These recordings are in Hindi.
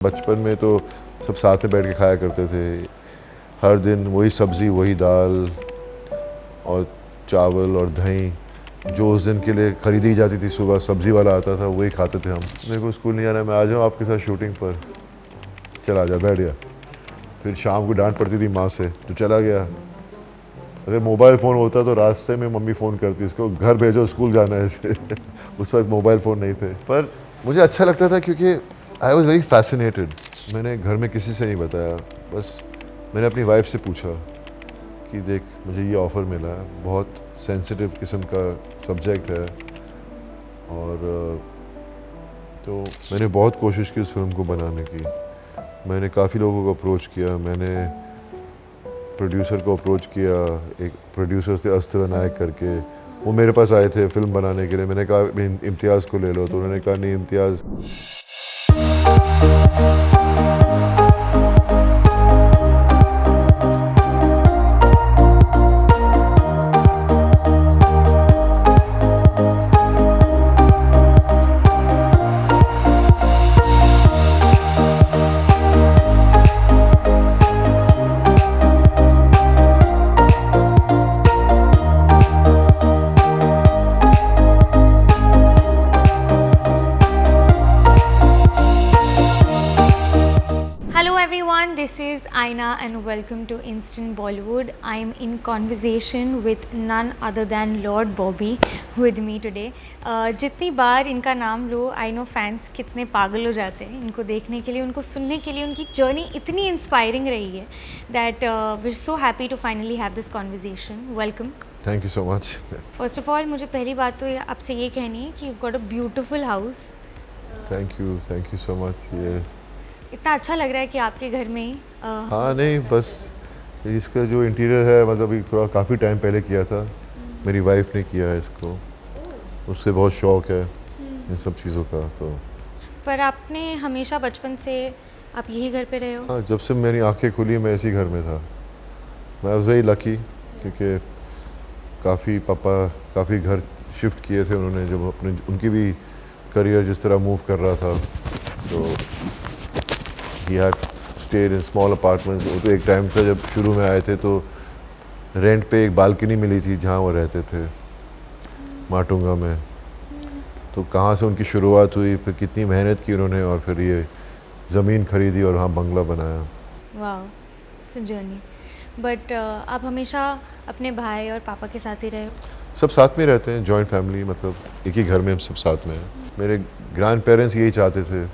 बचपन में तो सब साथ में बैठ के खाया करते थे। हर दिन वही सब्ज़ी, वही दाल और चावल और दही जो उस दिन के लिए ख़रीदी जाती थी। सुबह सब्ज़ी वाला आता था, वही खाते थे हम। मेरे को स्कूल नहीं जाना, मैं आ जाऊँ आपके साथ शूटिंग पर। चला जा, बैठ गया। फिर शाम को डांट पड़ती थी माँ से, तो चला गया। अगर मोबाइल फ़ोन होता तो रास्ते में मम्मी फ़ोन करती उसको, घर भेजो, स्कूल जाना है इसे। उस वक्त मोबाइल फ़ोन नहीं थे, पर मुझे अच्छा लगता था क्योंकि आई वॉज़ वेरी फैसिनेटेड। मैंने घर में किसी से नहीं बताया, बस मैंने अपनी वाइफ से पूछा कि देख मुझे ये ऑफ़र मिला है, बहुत सेंसिटिव किस्म का सब्जेक्ट है, और तो मैंने बहुत कोशिश की उस फिल्म को बनाने की। मैंने काफ़ी लोगों को अप्रोच किया, मैंने प्रोड्यूसर को अप्रोच किया। एक प्रोड्यूसर थे अस्त्र नायक करके, वो मेरे पास आए थे फिल्म बनाने के लिए। मैंने कहा इम्तियाज़ को ले लो, तो उन्होंने कहा नहीं इम्तियाज़। Hello everyone, this is Aina and welcome to Instant Bollywood. I am in conversation with none other than Lord Bobby with me today. जितनी बार इनका नाम लो, I know fans कितने पागल हो जाते हैं इनको देखने के लिए, उनको सुनने के लिए। उनकी जर्नी इतनी इंस्पायरिंग रही है that we're so happy to finally have this conversation. Welcome. Thank you so much. First of all, मुझे पहली बात तो आपसे ये कहनी है कि you've got a beautiful house. Thank you so much. ये इतना अच्छा लग रहा है कि आपके घर में ही हाँ नहीं, बस इसका जो इंटीरियर है, मतलब ये थोड़ा काफ़ी टाइम पहले किया था, मेरी वाइफ ने किया है इसको। उससे बहुत शौक़ है इन सब चीज़ों का। तो पर आपने हमेशा बचपन से आप यही घर पे रहे हो? हाँ, जब से मेरी आंखें खुली मैं इसी घर में था। मैं वाज वेरी लकी क्योंकि पापा काफ़ी घर शिफ्ट किए थे उन्होंने, जब अपने उनकी भी करियर जिस तरह मूव कर रहा था। तो he had stayed in small apartments. वो तो एक टाइम था जब शुरू में आए थे तो रेंट पे एक बालकनी मिली थी जहाँ वो रहते थे, माटुंगा में। तो कहाँ से उनकी शुरुआत हुई, फिर कितनी मेहनत की उन्होंने, और फिर ये ज़मीन खरीदी और वहाँ बंगला बनाया। वाह, इट्स अ जर्नी। बट आप हमेशा अपने भाई और पापा के साथ ही रहे हो? सब साथ में रहते हैं, जॉइंट फैमिली, मतलब एक ही घर में हम सब साथ में हैं। मेरे ग्रैंड पेरेंट्स यही चाहते थे,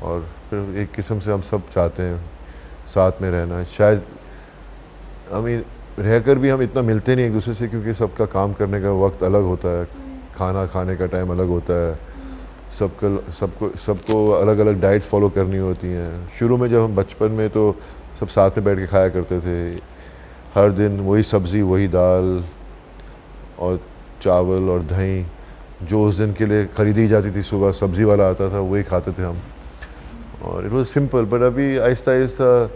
और फिर एक किस्म से हम सब चाहते हैं साथ में रहना। शायद हमें रहकर भी हम इतना मिलते नहीं एक दूसरे से, क्योंकि सबका काम करने का वक्त अलग होता है, खाना खाने का टाइम अलग होता है, सबको अलग अलग डाइट्स फॉलो करनी होती हैं। शुरू में जब हम बचपन में तो सब साथ में बैठ के खाया करते थे। हर दिन वही सब्ज़ी, वही दाल और चावल और दही जो उस दिन के लिए ख़रीदी जाती थी। सुबह सब्ज़ी वाला आता था, वही खाते थे हम, और इट वाज सिंपल। बट अभी Aahista Aahista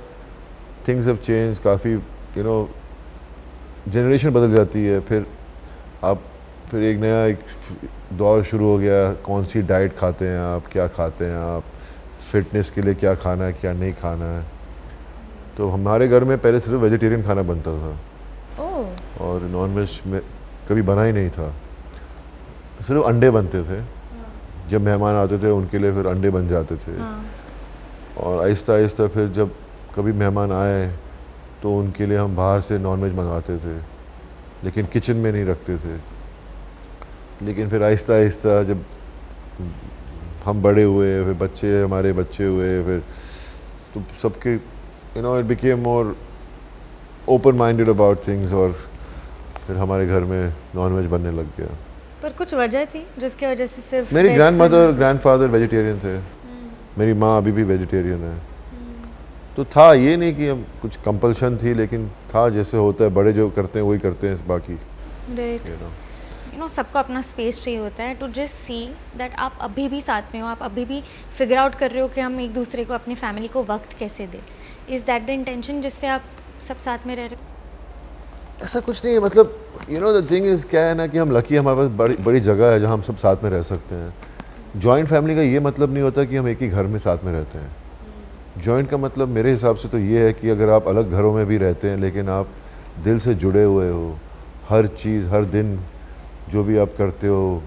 things have change काफ़ी, यू नो, जनरेशन बदल जाती है। फिर एक नया एक दौर शुरू हो गया। कौन सी डाइट खाते हैं आप, क्या खाते हैं आप, फिटनेस के लिए क्या खाना है, क्या नहीं खाना है। तो हमारे घर में पहले सिर्फ वेजिटेरियन खाना बनता था, और नॉन वेज में कभी बना ही नहीं था। सिर्फ अंडे बनते थे, जब मेहमान आते थे उनके लिए फिर अंडे बन जाते थे। और आहिस्ता आहिस्ता फिर जब कभी मेहमान आए तो उनके लिए हम बाहर से नॉनवेज मंगाते थे, लेकिन किचन में नहीं रखते थे। लेकिन फिर आहिस्ता आहिस्ता जब हम बड़े हुए, फिर हमारे बच्चे हुए, फिर तो सबके, you know, it became more open minded about things, और फिर हमारे घर में नॉनवेज बनने लग गया। पर कुछ वजह थी जिसकी वजह से सिर्फ मेरी ग्रैंडमदर ग्रैंडफादर वेजिटेरियन थे, मेरी माँ अभी भी वेजिटेरियन है। तो था, ये नहीं कि हम कुछ कंपल्शन थी, लेकिन था जैसे होता है, बड़े जो करते हैं वही करते हैं बाकी। राइट, यू नो, सबको अपना स्पेस चाहिए होता है टू जस्ट सी दैट आप अभी भी साथ में हो, आप अभी भी फिगर आउट कर रहे हो कि हम एक दूसरे को, अपनी फैमिली को वक्त कैसे दें। इज़ दैट द इंटेंशन जिससे आप सब साथ में रह रहे हो? ऐसा कुछ नहीं है, मतलब you know the thing is, क्या है ना कि हम लकी, हमारे पास बड़ी जगह है जहाँ हम सब साथ में रह सकते हैं। जॉइंट फैमिली का ये मतलब नहीं होता कि हम एक ही घर में साथ में रहते हैं। जॉइंट का मतलब मेरे हिसाब से तो ये है कि अगर आप अलग घरों में भी रहते हैं लेकिन आप दिल से जुड़े हुए हो, हर चीज़ हर दिन जो भी आप करते हो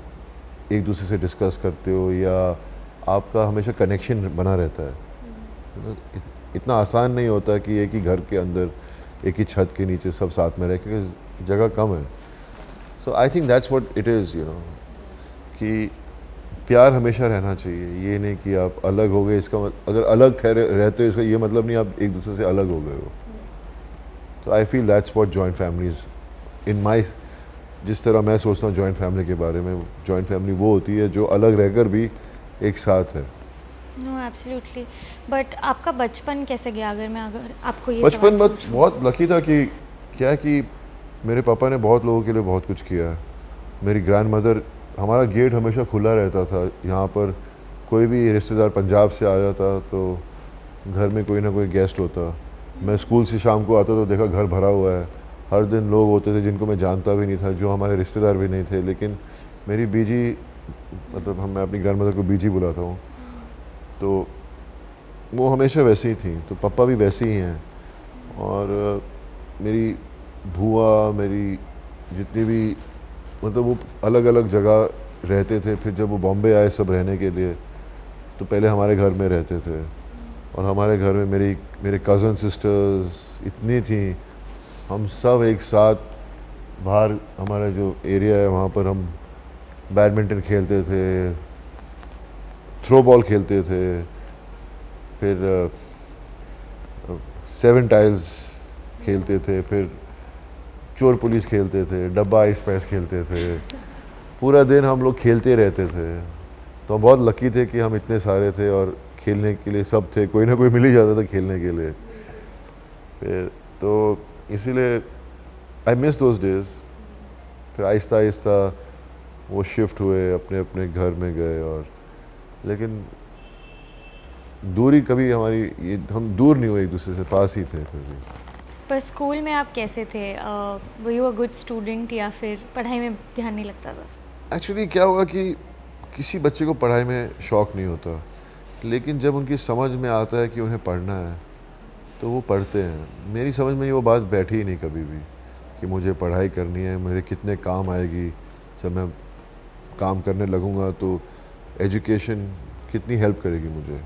एक दूसरे से डिस्कस करते हो, या आपका हमेशा कनेक्शन बना रहता है। इतना आसान नहीं होता कि एक ही घर के अंदर एक ही छत के नीचे सब साथ में रहे, क्योंकि जगह कम है। So I think that's what it is, कि प्यार हमेशा रहना चाहिए। ये नहीं कि आप अलग हो गए, इसका अगर अलग ठहरे रहते हो इसका ये मतलब नहीं आप एक दूसरे से अलग हो गए हो। तो I feel that's what joint families in my, जिस तरह मैं सोचता हूँ जॉइंट फैमिली के बारे में, जॉइंट फैमिली वो होती है जो अलग रहकर भी एक साथ है। No absolutely. बट आपका बचपन कैसे गया, अगर आपको ये बचपन सवाल बहुत लकी था कि क्या कि मेरे पापा ने बहुत लोगों के लिए बहुत कुछ किया है। मेरी ग्रैंड मदर, हमारा गेट हमेशा खुला रहता था। यहाँ पर कोई भी रिश्तेदार पंजाब से आ जाता तो घर में कोई ना कोई गेस्ट होता। मैं स्कूल से शाम को आता तो देखा घर भरा हुआ है। हर दिन लोग होते थे जिनको मैं जानता भी नहीं था, जो हमारे रिश्तेदार भी नहीं थे, लेकिन मेरी बीजी, मतलब मैं अपनी ग्रैंड मदर को बीजी बुलाता हूँ, तो वो हमेशा वैसे ही थी। तो पापा भी वैसे ही हैं। और मेरी बुआ, मेरी जितनी भी, मतलब वो अलग अलग जगह रहते थे। फिर जब वो बॉम्बे आए सब रहने के लिए, तो पहले हमारे घर में रहते थे। और हमारे घर में मेरे कज़न सिस्टर्स इतनी थी, हम सब एक साथ बाहर, हमारा जो एरिया है वहाँ पर हम बैडमिंटन खेलते थे, थ्रो बॉल खेलते थे, फिर 7 टाइल्स खेलते थे, फिर चोर पुलिस खेलते थे, डब्बा आइस पैस खेलते थे। पूरा दिन हम लोग खेलते रहते थे। तो हम बहुत लकी थे कि हम इतने सारे थे और खेलने के लिए सब थे, कोई ना कोई मिल ही जाता था खेलने के लिए। फिर तो इसीलिए आई मिस दोज डेज। फिर आहिस्ता आहिस्ता वो शिफ्ट हुए, अपने अपने घर में गए। और लेकिन दूरी कभी हमारी, ये हम दूर नहीं हुए, एक दूसरे से पास ही थे फिर भी। पर स्कूल में आप कैसे थे? Were you a good student या फिर पढ़ाई में ध्यान नहीं लगता था? एक्चुअली क्या हुआ कि किसी बच्चे को पढ़ाई में शौक़ नहीं होता, लेकिन जब उनकी समझ में आता है कि उन्हें पढ़ना है तो वो पढ़ते हैं। मेरी समझ में वो बात बैठी ही नहीं कभी भी कि मुझे पढ़ाई करनी है, मेरे कितने काम आएगी जब मैं काम करने लगूँगा, तो एजुकेशन कितनी हेल्प करेगी मुझे,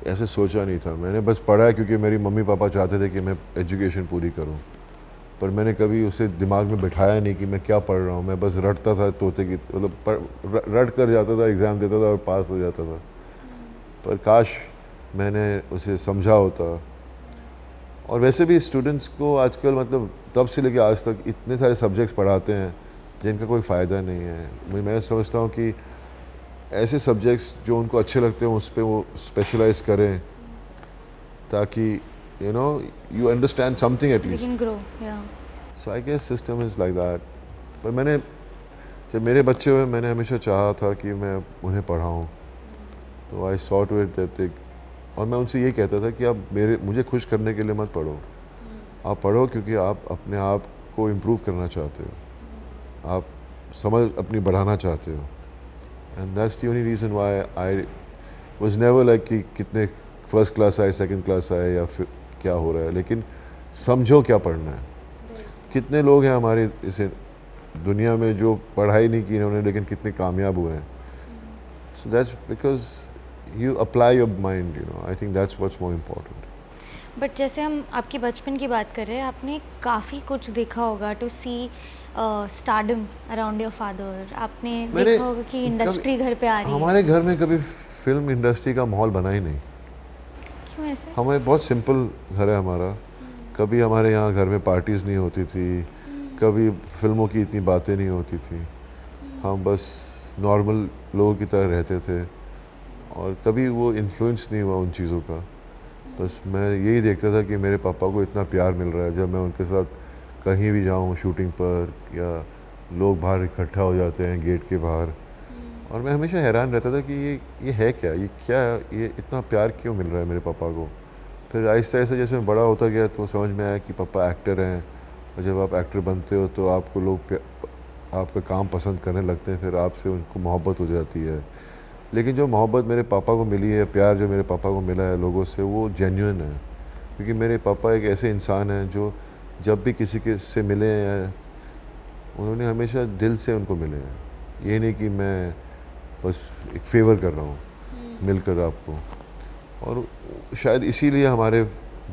ऐसे सोचा नहीं था। मैंने बस पढ़ा क्योंकि मेरी मम्मी पापा चाहते थे कि मैं एजुकेशन पूरी करूं, पर मैंने कभी उसे दिमाग में बिठाया नहीं कि मैं क्या पढ़ रहा हूं। मैं बस रटता था तोते की, मतलब रट कर जाता था, एग्ज़ाम देता था और पास हो जाता था। पर काश मैंने उसे समझा होता। और वैसे भी स्टूडेंट्स को आजकल, मतलब तब से लेकर आज तक इतने सारे सब्जेक्ट्स पढ़ाते हैं जिनका कोई फ़ायदा नहीं है। मैं समझता हूँ कि ऐसे सब्जेक्ट्स जो उनको अच्छे लगते हैं उस पर वो स्पेशलाइज करें, ताकि you understand something at They least. can grow, yeah. So I guess system is like that. पर मैंने, जब मेरे बच्चे हुए, मैंने हमेशा चाहा था कि मैं उन्हें पढ़ाऊँ। तो I saw to it that, और मैं उनसे ये कहता था कि आप मुझे खुश करने के लिए मत पढ़ो, आप पढ़ो क्योंकि आप अपने आप को इम्प्रूव करना चाहते हो, आप समझ अपनी बढ़ाना चाहते हो। And that's the only reason why I was never like कि कितने फर्स्ट क्लास आए, सेकंड क्लास आए, या फिर क्या हो रहा है, लेकिन समझो क्या पढ़ना है। कितने लोग हैं हमारे इसे दुनिया में जो पढ़ाई नहीं की इन्होंने, लेकिन कितने कामयाब हुए हैं। So that's because you apply your mind, I think that's what's more important. But जैसे हम आपके बचपन की बात कर रहे हैं, आपने काफ़ी कुछ देखा होगा to see stardom around your father. आपने देखा होगा कि इंडस्ट्री घर पे आ रही है। हमारे घर में कभी फिल्म इंडस्ट्री का माहौल बना ही नहीं। क्यों ऐसे? हमें बहुत सिंपल घर है हमारा। कभी हमारे यहाँ घर में पार्टीज़ नहीं होती थी, कभी फिल्मों की इतनी बातें नहीं होती थी। हम बस नॉर्मल लोगों की तरह रहते थे, और कभी वो इन्फ्लुएंस नहीं हुआ उन चीज़ों का। बस मैं यही देखता था कि मेरे पापा को इतना प्यार मिल रहा है। जब मैं उनके साथ कहीं भी जाऊँ शूटिंग पर, या लोग बाहर इकट्ठा हो जाते हैं गेट के बाहर, और मैं हमेशा हैरान रहता था कि ये है क्या, ये इतना प्यार क्यों मिल रहा है मेरे पापा को। फिर आहिस्ता आहिस्ता जैसे मैं बड़ा होता गया तो समझ में आया कि पापा एक्टर हैं, और जब आप एक्टर बनते हो तो आपको लोग आपका काम पसंद करने लगते हैं, फिर आपसे उनको मोहब्बत हो जाती है। लेकिन जो मोहब्बत मेरे पापा को मिली है, प्यार जो मेरे पापा को मिला है लोगों से, वो जेन्युइन है। क्योंकि मेरे पापा एक ऐसे इंसान हैं जो जब भी किसी के से मिले हैं, उन्होंने हमेशा दिल से उनको मिले हैं। ये नहीं कि मैं बस एक फेवर कर रहा हूँ मिलकर आपको। और शायद इसीलिए हमारे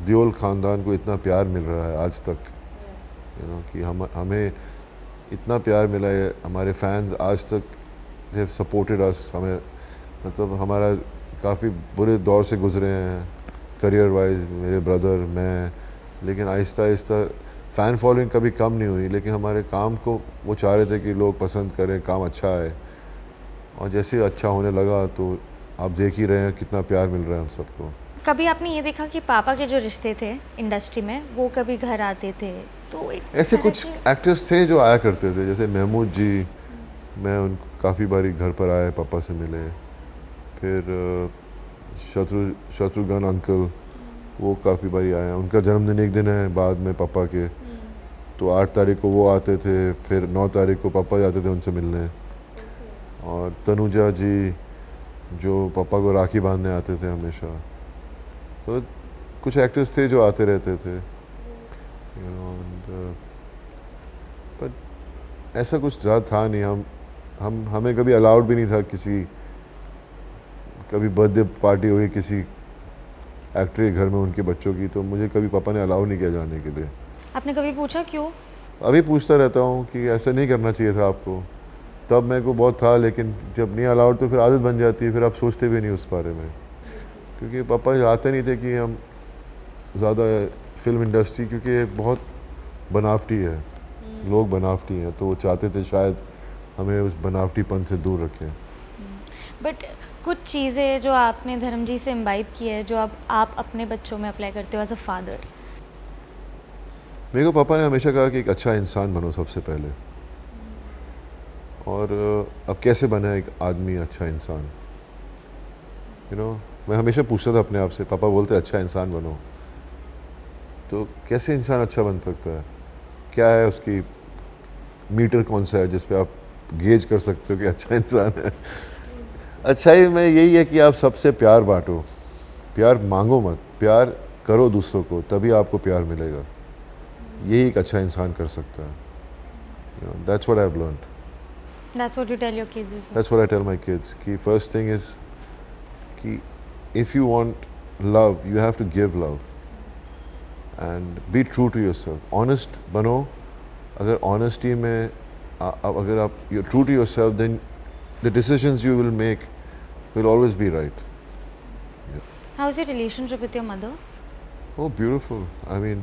देओल ख़ानदान को इतना प्यार मिल रहा है आज तक, कि हमें इतना प्यार मिला है। हमारे फैंस आज तक दे हैव सपोर्टेड अस। हमें मतलब हमारा काफ़ी बुरे दौर से गुजरे हैं करियर वाइज, मेरे ब्रदर, मैं, लेकिन आहिस्ता आहिस्ता फ़ैन फॉलोइंग कभी कम नहीं हुई। लेकिन हमारे काम को वो चाह रहे थे कि लोग पसंद करें, काम अच्छा है। और जैसे अच्छा होने लगा तो आप देख ही रहे हैं कितना प्यार मिल रहा है हम सबको। कभी आपने ये देखा कि पापा के जो रिश्ते थे इंडस्ट्री में, वो कभी घर आते थे तो ऐसे कुछ एक्टर्स थे जो आया करते थे, जैसे महमूद जी, मैं उन काफ़ी बारी घर पर आए, पापा से मिले। फिर शत्रुघ्न अंकल, वो काफ़ी बारी आए। उनका जन्मदिन एक दिन है बाद में पापा के, तो 8 तारीख को वो आते थे, फिर 9 तारीख को पापा जाते थे उनसे मिलने। और तनुजा जी जो पापा को राखी बांधने आते थे हमेशा। तो कुछ एक्टर्स थे जो आते रहते थे, बट ऐसा कुछ ज़्यादा था नहीं। हमें कभी अलाउड भी नहीं था किसी, कभी बर्थडे पार्टी हुई किसी एक्टर के घर में उनके बच्चों की, तो मुझे कभी पापा ने अलाउ नहीं किया जाने के लिए। आपने कभी पूछा क्यों? अभी पूछता रहता हूँ कि ऐसा नहीं करना चाहिए था आपको। तब मेरे को बहुत था, लेकिन जब नहीं अलाउड तो फिर आदत बन जाती है, फिर आप सोचते भी नहीं उस बारे में। क्योंकि पापा चाहते नहीं थे कि हम ज़्यादा फिल्म इंडस्ट्री, क्योंकि बहुत बनावटी है, लोग बनावटी हैं, तो वो चाहते थे शायद हमें उस बनावटीपन से दूर रखें। बट कुछ चीज़ें जो आपने धर्मजीत से इम्बाइब की है, जो अब आप अपने बच्चों में अप्लाई करते हो एज अ फादर। मेरे को पापा ने हमेशा कहा कि एक अच्छा इंसान बनो सबसे पहले। और अब कैसे बना एक आदमी अच्छा इंसान, मैं हमेशा पूछता था अपने आप से, पापा बोलते अच्छा इंसान बनो, तो कैसे इंसान अच्छा बन सकता है? क्या है उसकी मीटर, कौन सा है जिस पे आप गेज कर सकते हो कि अच्छा इंसान है? अच्छाई में यही है कि आप सबसे प्यार बांटो, प्यार मांगो मत, प्यार करो दूसरों को, तभी आपको प्यार मिलेगा। यही एक अच्छा इंसान कर सकता है। That's what I've learned. That's what you tell your kids as well. That's what I tell my kids. कि first thing is कि if you want love, you have to give love and be true to yourself. Honest बनो। अगर honesty में अगर आप you're true to yourself, then the decisions you will make will always be right. How's your relationship with your mother? Oh, beautiful. I mean,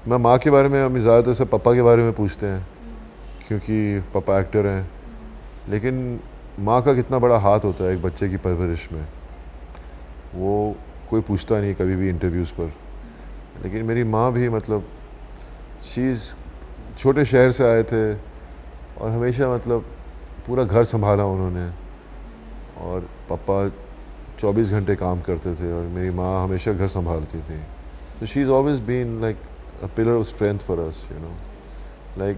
मैं माँ के बारे में हम ज़्यादातर सब पापा के बारे में पूछते हैं, क्योंकि पापा एक्टर हैं। लेकिन माँ का कितना बड़ा हाथ होता है एक बच्चे की परवरिश में, वो कोई पूछता नहीं कभी भी इंटरव्यूज़ पर। लेकिन मेरी माँ भी मतलब छोटे शहर से आए थे और हमेशा मतलब पूरा घर संभाला उन्होंने, और पापा 24 घंटे काम करते थे और मेरी माँ हमेशा घर संभालती थी। So she's always been like a pillar of strength for us, like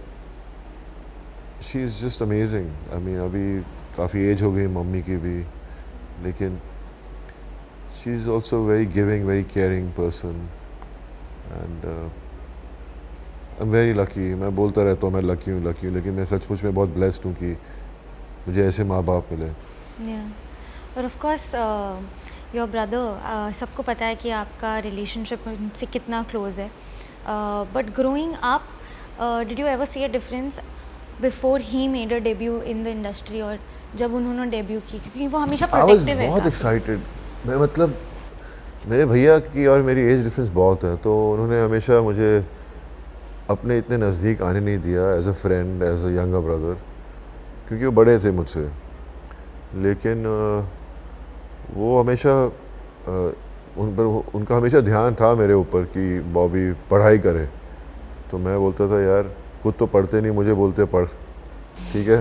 she's just amazing. I mean, अभी काफ़ी एज हो गई मम्मी की भी, लेकिन she's also very giving, very caring person, and I'm very lucky. मैं बोलता रहता हूँ मैं लकी हूँ, लेकिन मैं सचमुच में बहुत ब्लेस्ड हूँ कि मुझे ऐसे माँ बाप मिले। और ऑफ कोर्स योर ब्रदर, सबको पता है कि आपका रिलेशनशिप उनसे कितना क्लोज है, but growing up did you ever see a difference before he made a debut in the industry, और जब उन्होंने डेब्यू की, क्योंकि वो हमेशा प्रोटेक्टिव है। बहुत एक्साइटेड मैं, मतलब मेरे भैया की और मेरी एज डिफरेंस बहुत है, तो उन्होंने हमेशा मुझे अपने इतने नज़दीक आने नहीं दिया as a friend, as a younger brother, क्योंकि वो बड़े थे मुझसे। लेकिन वो हमेशा उनका हमेशा ध्यान था मेरे ऊपर कि बॉबी पढ़ाई करे, तो मैं बोलता था यार खुद तो पढ़ते नहीं, मुझे बोलते पढ़, ठीक है।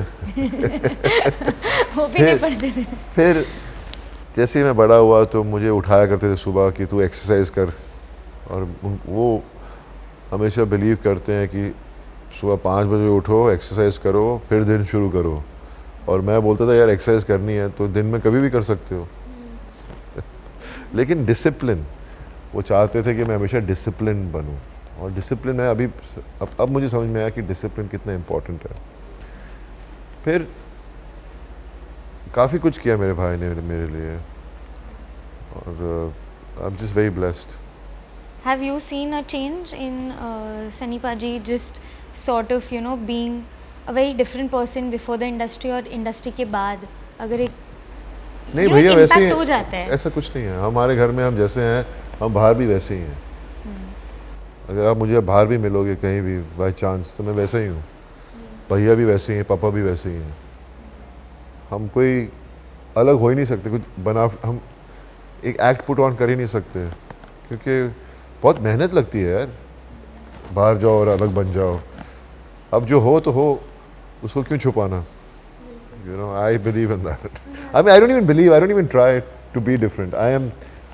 वो भी नहीं पढ़ते थे। फिर जैसे ही मैं बड़ा हुआ तो मुझे उठाया करते थे सुबह कि तू एक्सरसाइज कर, और वो हमेशा बिलीव करते हैं कि सुबह 5 बजे उठो, एक्सरसाइज करो, फिर दिन शुरू करो। और मैं बोलता था यार एक्सरसाइज करनी है तो दिन में कभी भी कर सकते हो लेकिन डिसिप्लिन, वो चाहते थे कि मैं हमेशा डिसिप्लिन बनूं, और डिसिप्लिन है अभी अब मुझे समझ में आया कि डिसिप्लिन कितना इम्पोर्टेंट है। फिर काफ़ी कुछ किया मेरे भाई ने मेरे लिए, और I am just very blessed. Have you seen a change in Sunny Paji, just sort of being a very different person before the industry और industry के बाद? अगर एक नहीं भैया वैसे ही impact हो जाता है। ऐसा कुछ नहीं है, हमारे घर में हम जैसे हैं हम बाहर भी वैसे ही हैं। अगर आप मुझे बाहर भी मिलोगे कहीं भी बाय चांस तो मैं वैसा ही हूँ, भैया भी वैसे ही हैं, पापा भी वैसे ही हैं। हम कोई अलग हो ही नहीं सकते, कुछ बना हम एक एक्ट पुट ऑन कर ही नहीं सकते, क्योंकि बहुत मेहनत लगती है यार, बाहर जाओ और अलग बन जाओ। अब जो हो तो हो, उसको क्यों छुपाना? You know I believe in that. I don't even believe, I don't even try to be different.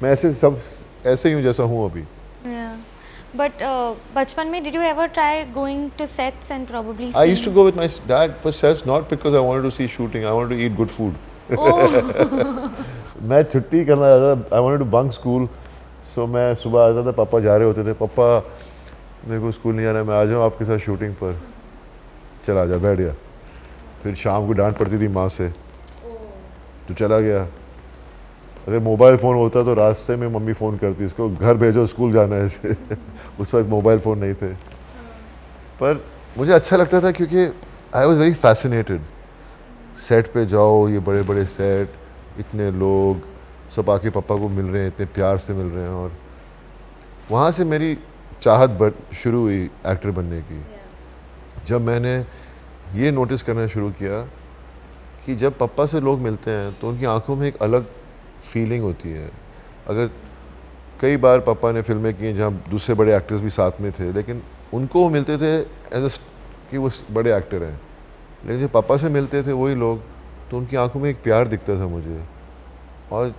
मैं ऐसे ही हूँ जैसा हूँ अभी। But बचपन में did you ever try going to sets and probably I used to go with my dad for sets, not because I wanted to see shooting, I wanted to eat good food. मैं छुट्टी करना चाहता था, I wanted to bunk school, so मैं सुबह आता था, पापा जा रहे होते थे, पापा मेरे को स्कूल नहीं जाना, मैं आ जाऊँ आपके साथ शूटिंग पर, चला जा, बैठ गया। फिर शाम को डांट पड़ती थी माँ से, तो चला गया। अगर मोबाइल फ़ोन होता तो रास्ते में मम्मी फ़ोन करती, इसको घर भेजो स्कूल जाना है इसे। उस वक्त मोबाइल फ़ोन नहीं थे, पर मुझे अच्छा लगता था क्योंकि I was very fascinated. Set पे जाओ, ये बड़े बड़े सेट, इतने लोग सब आके पापा को मिल रहे हैं, इतने प्यार से मिल रहे हैं, और वहाँ से मेरी चाहत शुरू हुई एक्टर बनने की। जब मैंने ये नोटिस करना शुरू किया कि जब पापा से लोग मिलते हैं तो उनकी आंखों में एक अलग फीलिंग होती है। अगर कई बार पापा ने फिल्में की जहाँ दूसरे बड़े एक्टर्स भी साथ में थे, लेकिन उनको मिलते थे एज कि वो बड़े एक्टर हैं, लेकिन जब पापा से मिलते थे वही लोग तो उनकी आंखों में एक प्यार दिखता था मुझे, और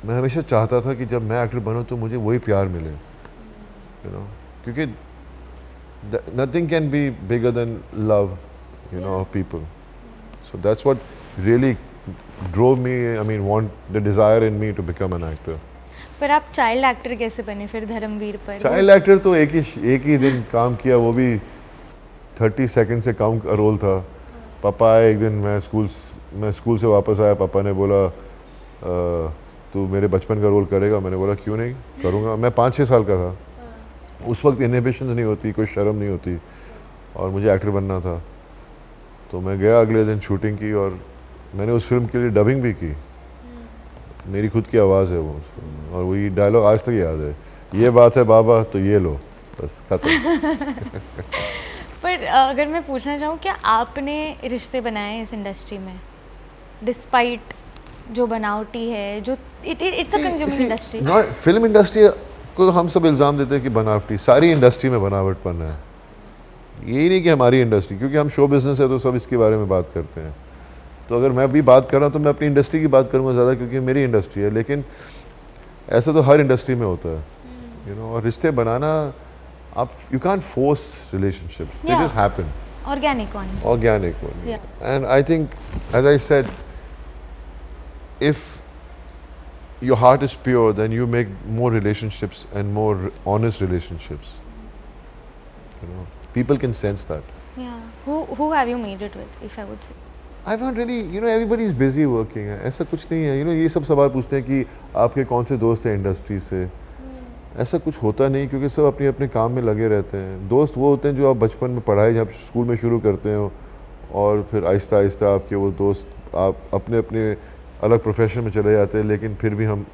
मैं हमेशा चाहता था कि जब मैं एक्टर बनूं तो मुझे वही प्यार मिले, यू नो, क्योंकि nothing can be bigger than love, you know, of people. So that's what really drove me, I mean, the desire in me to become an actor. पर आप चाइल्ड एक्टर कैसे बने फिर धर्मवीर पर? चाइल्ड एक्टर तो एक ही दिन काम किया, वो भी 30 सेकंड से कम का रोल था। पापा आए एक दिन, मैं स्कूल से वापस आया, पापा ने बोला तू मेरे बचपन का रोल करेगा? मैंने बोला क्यों नहीं करूँगा। मैं 5-6 साल का था, उस वक्त इनहिबिशंस नहीं होती, कोई शर्म नहीं होती, और मुझे एक्टर बनना था। तो मैं गया, अगले दिन शूटिंग की, और मैंने उस फिल्म के लिए डबिंग भी की। मेरी खुद की आवाज़ है वो, और वही डायलॉग आज तक याद है, ये बात है बाबा तो ये लो, बस खत्म। पर अगर मैं पूछना चाहूँ, क्या आपने रिश्ते बनाए इस इंडस्ट्री में, डिस्पाइट जो बनावटी है, जो it's a consumer industry? Film industry को हम सब इल्ज़ाम देते हैं कि बनावटी, सारी इंडस्ट्री में बनावटपन है। यही नहीं कि हमारी इंडस्ट्री, क्योंकि हम शो बिज़नेस है तो सब इसके बारे में बात करते हैं। तो अगर मैं भी बात कर रहा हूँ तो मैं अपनी इंडस्ट्री की बात करूँगा ज़्यादा, क्योंकि मेरी इंडस्ट्री है, लेकिन ऐसा तो हर इंडस्ट्री में होता है, यू नो। और रिश्ते बनाना, आप you can force relationships, they just happen, organic one. And I think, as I said, if your heart is pure, then you make more relationships and more honest relationships. You know, people can sense that. Yeah. Who have you made it with, if I would say? I've not really, you know, everybody is busy working. ऐसा कुछ नहीं है, you know, ये सब सवाल पूछते हैं कि आपके कौन से दोस्त हैं इंडस्ट्री से। ऐसा कुछ होता नहीं, क्योंकि सब अपने अपने काम में लगे रहते हैं। दोस्त वो होते हैं जो आप बचपन में पढ़ाई जब स्कूल में शुरू करते हो, और फिर आहिस्ता आहिस्ता आपके वो दोस्त आप अपने अपने अलग प्रोफेशन में चले जाते हैं, लेकिन फिर भी हम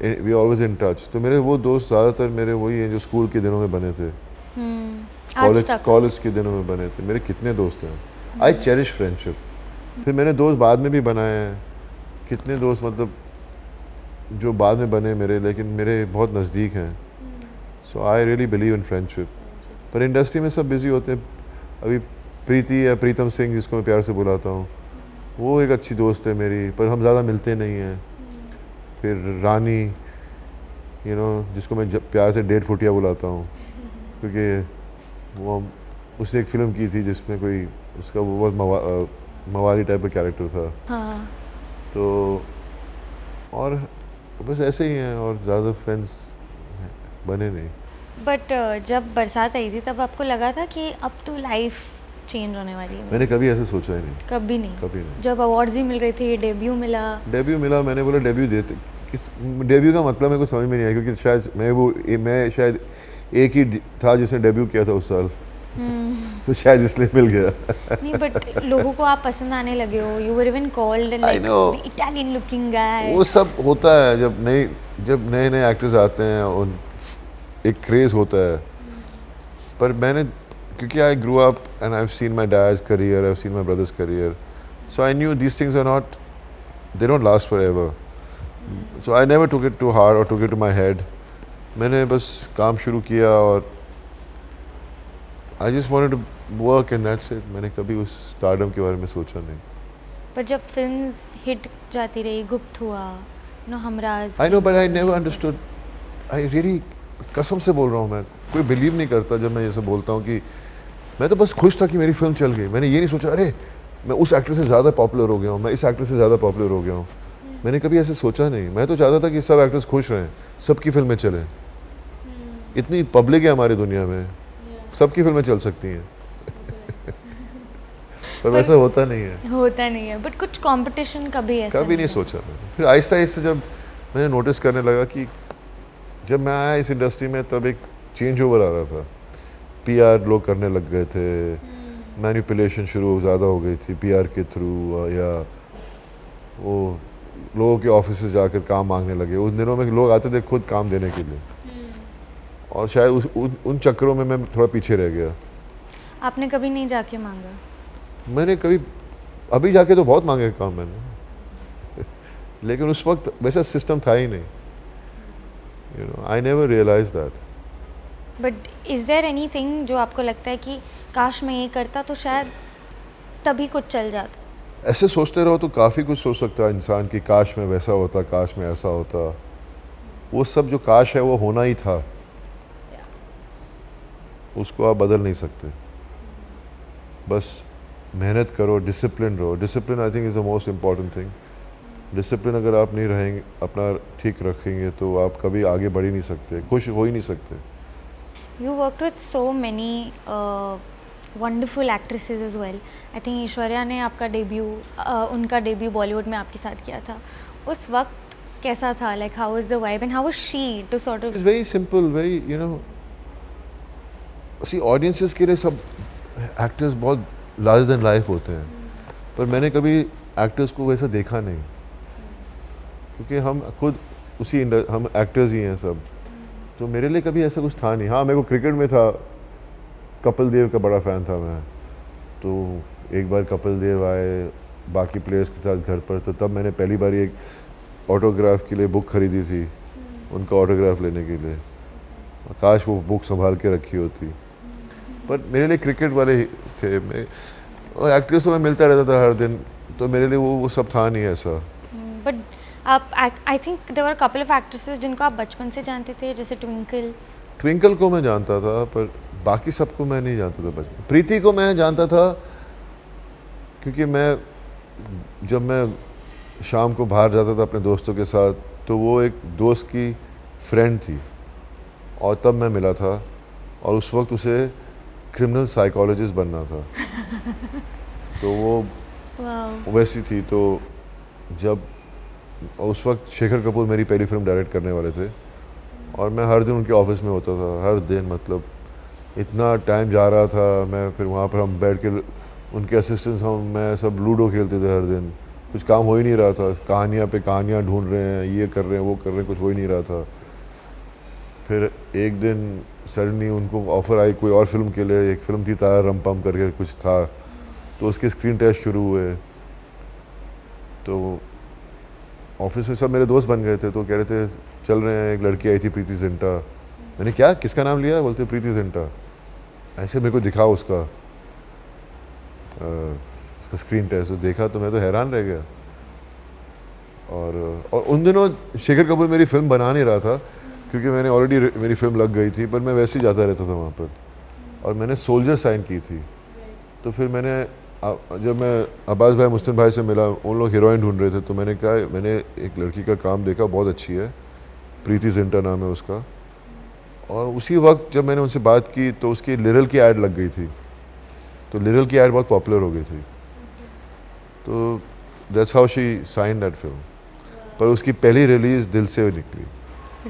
वी ऑलवेज इन टच। तो मेरे वो दोस्त ज़्यादातर मेरे वही हैं जो स्कूल के दिनों में बने थे, कॉलेज के दिनों में बने थे। मेरे कितने दोस्त हैं, आई चेरिश फ्रेंडशिप। फिर मैंने दोस्त बाद में भी बनाए हैं, कितने दोस्त मतलब जो बाद में बने मेरे, लेकिन मेरे बहुत नज़दीक हैं। So I really believe in friendship. पर इंडस्ट्री में सब बिज़ी होते हैं। अभी प्रीति या प्रीतम सिंह, जिसको मैं प्यार से बुलाता हूँ, वो एक अच्छी दोस्त है मेरी, पर हम ज़्यादा मिलते नहीं हैं। फिर रानी, यू नो, जिसको मैं प्यार से 1.5 फुटिया बुलाता हूँ, क्योंकि वो उसने एक फ़िल्म की थी जिसमें कोई उसका वो बहुत मवाली टाइप का कैरेक्टर था। हाँ। तो और बस ऐसे ही हैं, और ज़्यादा फ्रेंड्स बने नहीं। बट जब बरसात आई थी तब आपको लगा था कि अब तो लाइफ चेंज होने वाली है? मैंने कभी ऐसे सोचा ही नहीं, कभी नहीं? कभी नहीं। जब अवार्ड्स भी मिल रहे थे, डेब्यू मिला। डेब्यू मिला, मैंने बोला डेब्यू देते, किस डेब्यू का मतलब मेरे को समझ में नहीं आया, क्योंकि शायद मैं शायद एक ही था जिसने डेब्यू किया था उस साल। तो शायद इसलिए मिल गया। नहीं, बट लोगों को आप पसंद आने लगे हो। You were even called like the Italian looking guy. वो सब होता है जब नए नए एक्टर्स आते हैं, उन एक क्रेज़ होता है। पर मैंने, क्योंकि I grew up and I have seen my dad's career, I have seen my brother's career, so I knew these things are not, they don't last forever. So I never took it too hard और took it to my head. मैंने बस काम शुरू किया और I just wanted to work and that's it. मैंने कभी उस स्टारडम के बारे में सोचा नहीं। पर जब फिल्म्स हिट जाती रही, गुप्त हुआ, you know, Humraaz. I know, but I never understood. I really, कसम से बोल रहा हूँ, मैं कोई बिलीव नहीं करता जब मैं ये सब बोलता हूँ कि मैं तो बस खुश था कि मेरी फिल्म चल गई। मैंने ये नहीं सोचा अरे मैं उस एक्टर से ज़्यादा पॉपुलर हो गया हूँ, मैं इस एक्टर से ज़्यादा पॉपुलर हो गया हूँ। मैंने कभी ऐसे सोचा नहीं। मैं तो चाहता था कि सब एक्टर्स खुश रहें, सबकी फिल्में चलें। इतनी पब्लिक है हमारी दुनिया में, सबकी फिल्में चल सकती हैं। पर वैसा होता नहीं है। बट कुछ कंपटीशन कभी ऐसा कभी नहीं सोचा मैंने। फिर आहिस्ता आहिस्ता जब मैंने नोटिस करने लगा कि जब मैं आया इस इंडस्ट्री में तब एक चेंज ओवर आ रहा था। पीआर लोग करने लग गए थे, मैनिपुलेशन शुरू ज़्यादा हो गई थी पीआर के थ्रू, या वो लोगों के ऑफिस जाकर काम मांगने लगे। उन दिनों में लोग आते थे खुद काम देने के लिए, और शायद उन चक्करों में मैं थोड़ा पीछे रह गया। आपने कभी नहीं जाके मांगा? मैंने कभी, अभी जाके तो बहुत मांगे काम मैंने लेकिन उस वक्त वैसा सिस्टम था ही नहीं। You know, I never realise that. But is there anything जो आपको लगता है कि काश मैं ये करता तो शायद तभी कुछ चल जाता? ऐसे सोचते रहो तो काफ़ी कुछ सोच सकता है इंसान कि काश में वैसा होता, काश में ऐसा होता। वो सब जो काश है वो होना ही था, उसको आप बदल नहीं सकते। बस मेहनत करो, डिसिप्लिन रहो। Discipline I think is the most important thing. Discipline अगर आप नहीं रहेंगे, अपना ठीक रखेंगे, तो आप कभी आगे बढ़ ही नहीं सकते, खुश हो ही नहीं सकते। You worked with so many wonderful actresses as well. I think Aishwarya ने आपका उनका डेब्यू बॉलीवुड में आपके साथ किया था। उस वक्त कैसा था? Like how was the vibe and how was she to sort of? It's very simple, very, you know, see audiences के लिए सब एक्टर्स बहुत लार्जर देन लाइफ होते हैं, पर मैंने कभी एक्टर्स को वैसा देखा नहीं, क्योंकि हम खुद हम एक्टर्स ही हैं सब। तो मेरे लिए कभी ऐसा कुछ था नहीं। हाँ, मेरे को क्रिकेट में था, कपिल देव का बड़ा फ़ैन था मैं। तो एक बार कपिल देव आए बाकी प्लेयर्स के साथ घर पर, तो तब मैंने पहली बार एक ऑटोग्राफ के लिए बुक खरीदी थी, उनका ऑटोग्राफ लेने के लिए। काश वो बुक संभाल के रखी होती। पर मेरे लिए क्रिकेट वाले ही थे। और एक्टर्स तो मैं मिलता रहता था हर दिन, तो मेरे लिए वो सब था नहीं ऐसा। बट आप, I think there were couple of actresses जिनको आप बचपन से जानते थे, जैसे ट्विंकल को मैं जानता था, पर बाकी सबको मैं नहीं जानता था बचपन। प्रीति को मैं जानता था क्योंकि जब मैं शाम को बाहर जाता था अपने दोस्तों के साथ, तो वो एक दोस्त की फ्रेंड थी, और तब मैं मिला था, और उस वक्त उसे क्रिमिनल साइकोलॉजिस्ट बनना था। तो वो वैसी थी। तो जब उस वक्त शेखर कपूर मेरी पहली फिल्म डायरेक्ट करने वाले थे, और मैं हर दिन उनके ऑफिस में होता था, हर दिन, मतलब इतना टाइम जा रहा था। मैं फिर वहाँ पर हम बैठ के उनके असिस्टेंट्स मैं सब लूडो खेलते थे हर दिन। कुछ काम हो ही नहीं रहा था, कहानियाँ पे कहानियाँ ढूंढ रहे हैं, ये कर रहे हैं, वो कर रहे हैं, कुछ हो ही नहीं रहा था। फिर एक दिन सडनली उनको ऑफ़र आई कोई और फिल्म के लिए। एक फिल्म थी तारा रंपम करके कुछ था, तो उसके स्क्रीन टेस्ट शुरू हुए। तो ऑफिस में सब मेरे दोस्त बन गए थे, तो कह रहे थे चल रहे हैं, एक लड़की आई थी प्रीति जिंटा। मैंने क्या, किसका नाम लिया? बोलते प्रीति जिंटा। ऐसे मेरे को दिखा उसका स्क्रीन टेस्ट, देखा तो मैं तो हैरान रह गया। और उन दिनों शेखर कपूर मेरी फिल्म बना नहीं रहा था, क्योंकि मैंने ऑलरेडी मेरी फिल्म लग गई थी, पर मैं वैसे ही जाता रहता था वहाँ पर। और मैंने सोल्जर साइन की थी, तो फिर मैंने जब मैं अब्बास भाई मुस्लिम भाई से मिला, उन लोग हीरोइन ढूंढ रहे थे, तो मैंने कहा मैंने एक लड़की का काम देखा, बहुत अच्छी है, प्रीति जिंटा नाम है उसका। और उसी वक्त जब मैंने उनसे बात की तो उसकी लिरल की ऐड लग गई थी, तो लिरल की ऐड बहुत पॉपुलर हो गई थी। तो that's how she sign that film. पर उसकी पहली रिलीज दिल से निकली।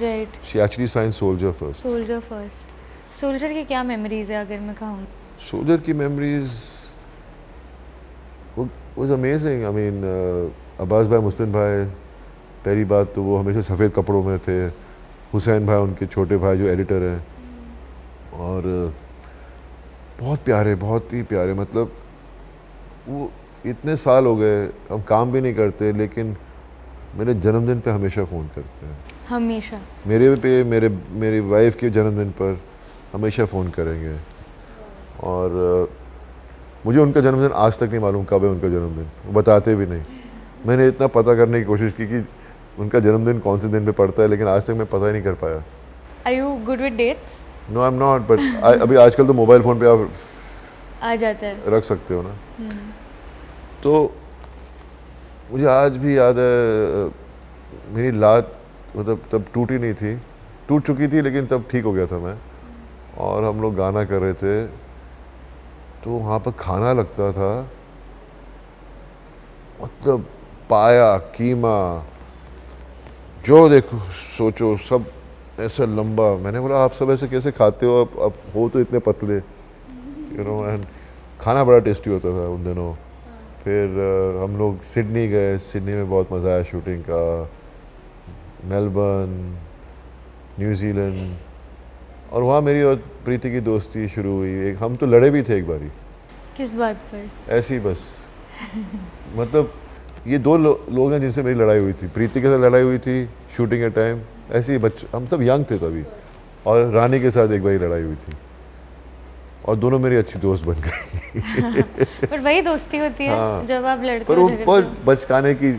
Right, she actually sign Soldier first. Soldier first. Soldier की क्या मेमोरीज है अगर मैं कहूँ? सोल्जर की memories was amazing. I mean Abbas भाई मुस्लिम भाई, पहली बात तो वो हमेशा सफ़ेद कपड़ों में थे। हुसैन भाई उनके छोटे भाई जो एडिटर हैं, और बहुत प्यारे, बहुत ही प्यारे। मतलब वो इतने साल हो गए, हम काम भी नहीं करते, लेकिन मेरे जन्मदिन पे हमेशा फ़ोन करते हैं। हमेशा मेरे पे, मेरी वाइफ के जन्मदिन पर हमेशा फ़ोन करेंगे। और मुझे उनका जन्मदिन आज तक नहीं मालूम कब है उनका जन्मदिन, वो बताते भी नहीं। मैंने इतना पता करने की कोशिश की कि उनका जन्मदिन कौन से दिन पे पड़ता है, लेकिन आज तक मैं पता ही नहीं कर पाया। Are you good with dates? No, I am not, but अभी आजकल तो मोबाइल फ़ोन पे आप आ जाता है, रख सकते हो ना। तो मुझे आज भी याद है, मेरी लात मतलब तब टूटी नहीं थी, टूट चुकी थी, लेकिन तब ठीक हो गया था मैं। और हम लोग गाना कर रहे थे, तो वहाँ पर खाना लगता था, मतलब पाया, कीमा, जो देखो सोचो, सब ऐसा लंबा। मैंने बोला आप सब ऐसे कैसे खाते हो, अब हो तो इतने पतले, यू नो। एंड खाना बड़ा टेस्टी होता था उन दिनों। फिर हम लोग सिडनी गए, सिडनी में बहुत मज़ा आया शूटिंग का, मेलबर्न, न्यूजीलैंड। और वहाँ मेरी और प्रीति की दोस्ती शुरू हुई। एक हम तो लड़े भी थे एक बारी। किस बात पर? ऐसे ही बस मतलब ये दो लोग हैं जिनसे मेरी लड़ाई हुई थी। प्रीति के साथ लड़ाई हुई थी शूटिंग के टाइम, ऐसे ही बच्चे, हम सब यंग थे तभी। और रानी के साथ एक बारी लड़ाई हुई थी, और दोनों मेरी अच्छी दोस्त बन गई। पर वही दोस्ती होती है। हाँ। जब आप लड़ते पर हो, वो झगड़ते बहुत हो। बचकाने की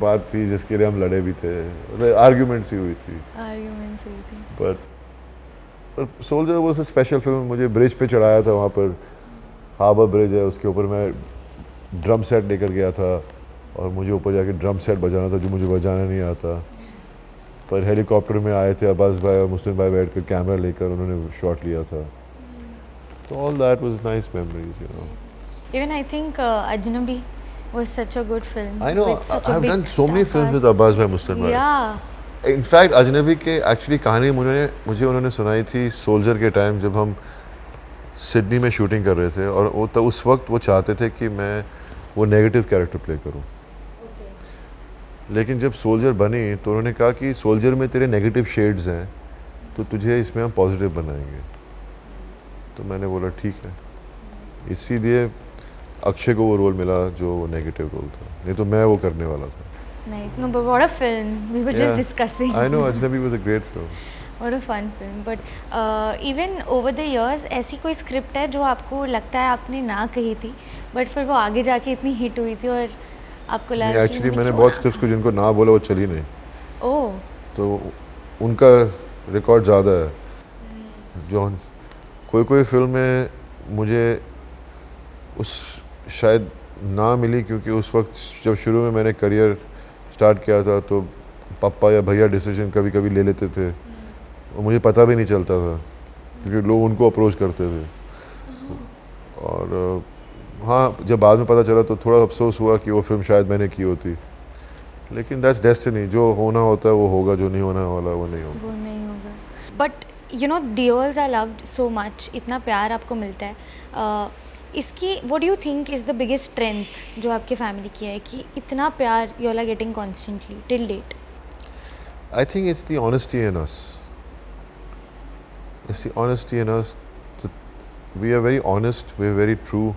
बात थी जिसके लिए हम लड़े भी थे, मतलब आर्ग्यूमेंट्स ही हुई थी। आर्ग्यूमेंट्स हुई थी। पर सोल्जर वो से स्पेशल फिल्म। मुझे ब्रिज पे चढ़ाया था, वहाँ पर हार्बर ब्रिज है, उसके ऊपर मैं ड्रम सेट लेकर गया था, और मुझे ऊपर जाके ड्रम सेट बजाना था जो मुझे बजाना नहीं आता। पर हेलीकॉप्टर में आए थे अब्बास भाई और मुस्लिम भाई, बैठ कर कैमरा लेकर उन्होंने शॉट लिया था। तो all that was nice memories, you know. Even I think Ajnabi was such a good film. I know, with such a I've big done so many star films with cast. Abbas भाई मुस्लिम भाई। Yeah. इनफैक्ट अजनबी के एक्चुअली कहानी मुझे उन्होंने सुनाई थी सोल्जर के टाइम, जब हम सिडनी में शूटिंग कर रहे थे। और वो तो उस वक्त वो चाहते थे कि मैं वो नेगेटिव कैरेक्टर प्ले करूं। लेकिन जब सोल्जर बनी तो उन्होंने कहा कि सोल्जर में तेरे नेगेटिव शेड्स हैं, तो तुझे इसमें हम पॉजिटिव बनाएंगे। तो मैंने बोला ठीक है, इसीलिए अक्षय को वो रोल मिला जो नेगेटिव रोल था, नहीं तो मैं वो करने वाला था। Nice. No, but what a film. We were just Yeah. discussing. I know, Ajnabi was a great film. What a fun film. But even over the years, ऐसी कोई स्क्रिप्ट है जो आपको लगता है आपने ना कही थी, बट फिर वो आगे जाके इतनी हिट हुई थी और आपको लगा कि एक्चुअली मैंने क्यों बहुत ना- स्क्रिप्ट्स को जिनको ना बोला वो चली नहीं, ओह, तो उनका रिकॉर्ड ज़्यादा है। जो कोई फिल्म में मुझे उस शायद ना मिली, क्योंकि उस वक्त जब शुरू में मैंने करियर स्टार्ट किया था तो पापा या भैया डिसीजन कभी कभी ले लेते थे, और मुझे पता भी नहीं चलता था, क्योंकि लोग उनको अप्रोच करते थे। और हाँ, जब बाद में पता चला तो थोड़ा अफसोस हुआ कि वो फिल्म शायद मैंने की होती, लेकिन दैट्स डेस्टिनी। जो होना होता है वो होगा, जो नहीं होना वाला वो नहीं होगा। वो नहीं होगा। But you know, Deols are loved so much, इतना प्यार आपको मिलता है। इसकी what do you think is the biggest strength जो आपके फैमिली की है, कि इतना प्यार you are getting constantly till date? I think it's the honesty in us. It's the honesty in us. We are very honest, we are very true,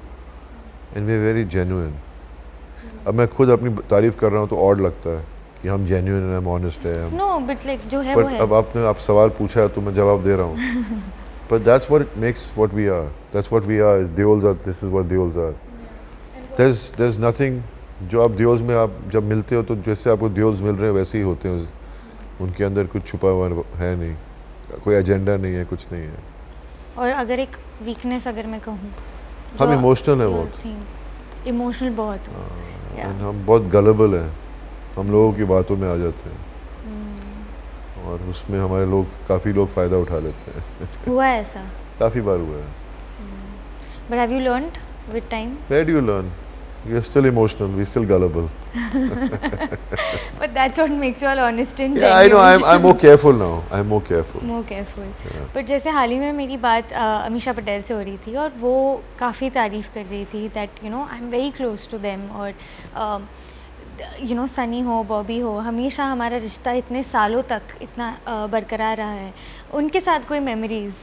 and we are very genuine. अब मैं खुद अपनी तारीफ कर रहा हूँ तो ऑड लगता है कि हम जेन्युइन हैं, हम ऑनेस्ट हैं। नो, बट लाइक जो है वो बट है। अब आपने आप सवाल पूछा है तो मैं जवाब दे रहा हूँ। But that's what makes what we are. That's what we are. Deols are. This is what Deols are. There's nothing. जो आप Deols में आप जब मिलते हो तो जैसे आपको Deols मिल रहे हैं वैसे ही होते हैं। उनके अंदर कुछ छुपा हुआ है नहीं, कोई एजेंडा नहीं है, कुछ नहीं है। और अगर एक वीकनेस अगर मैं कहूँ, हम इमोशनल है बहुत। इमोशनल बहुत हो। एंड हम बहुत गलेबल हैं, हम लोगों की बातों में आ जाते हैं और उसमें हमारे लोग, काफ़ी लोग फ़ायदा उठा लेते हैं। हुआ है ऐसा? काफ़ी बार हुआ है। But have you learned with time? Where do you learn? You're still emotional, we're still gullible. But that's what makes you all honest and Yeah, I know, I'm more careful now. I'm more careful. More careful. But जैसे हाल ही में मेरी बात अमीषा पटेल से हो रही थी और वो काफ़ी तारीफ़ कर रही थी that you know I am very close to them, और यू नो सनी हो, बॉबी हो, हमेशा हमारा रिश्ता इतने सालों तक इतना बरकरार रहा है। उनके साथ कोई memories?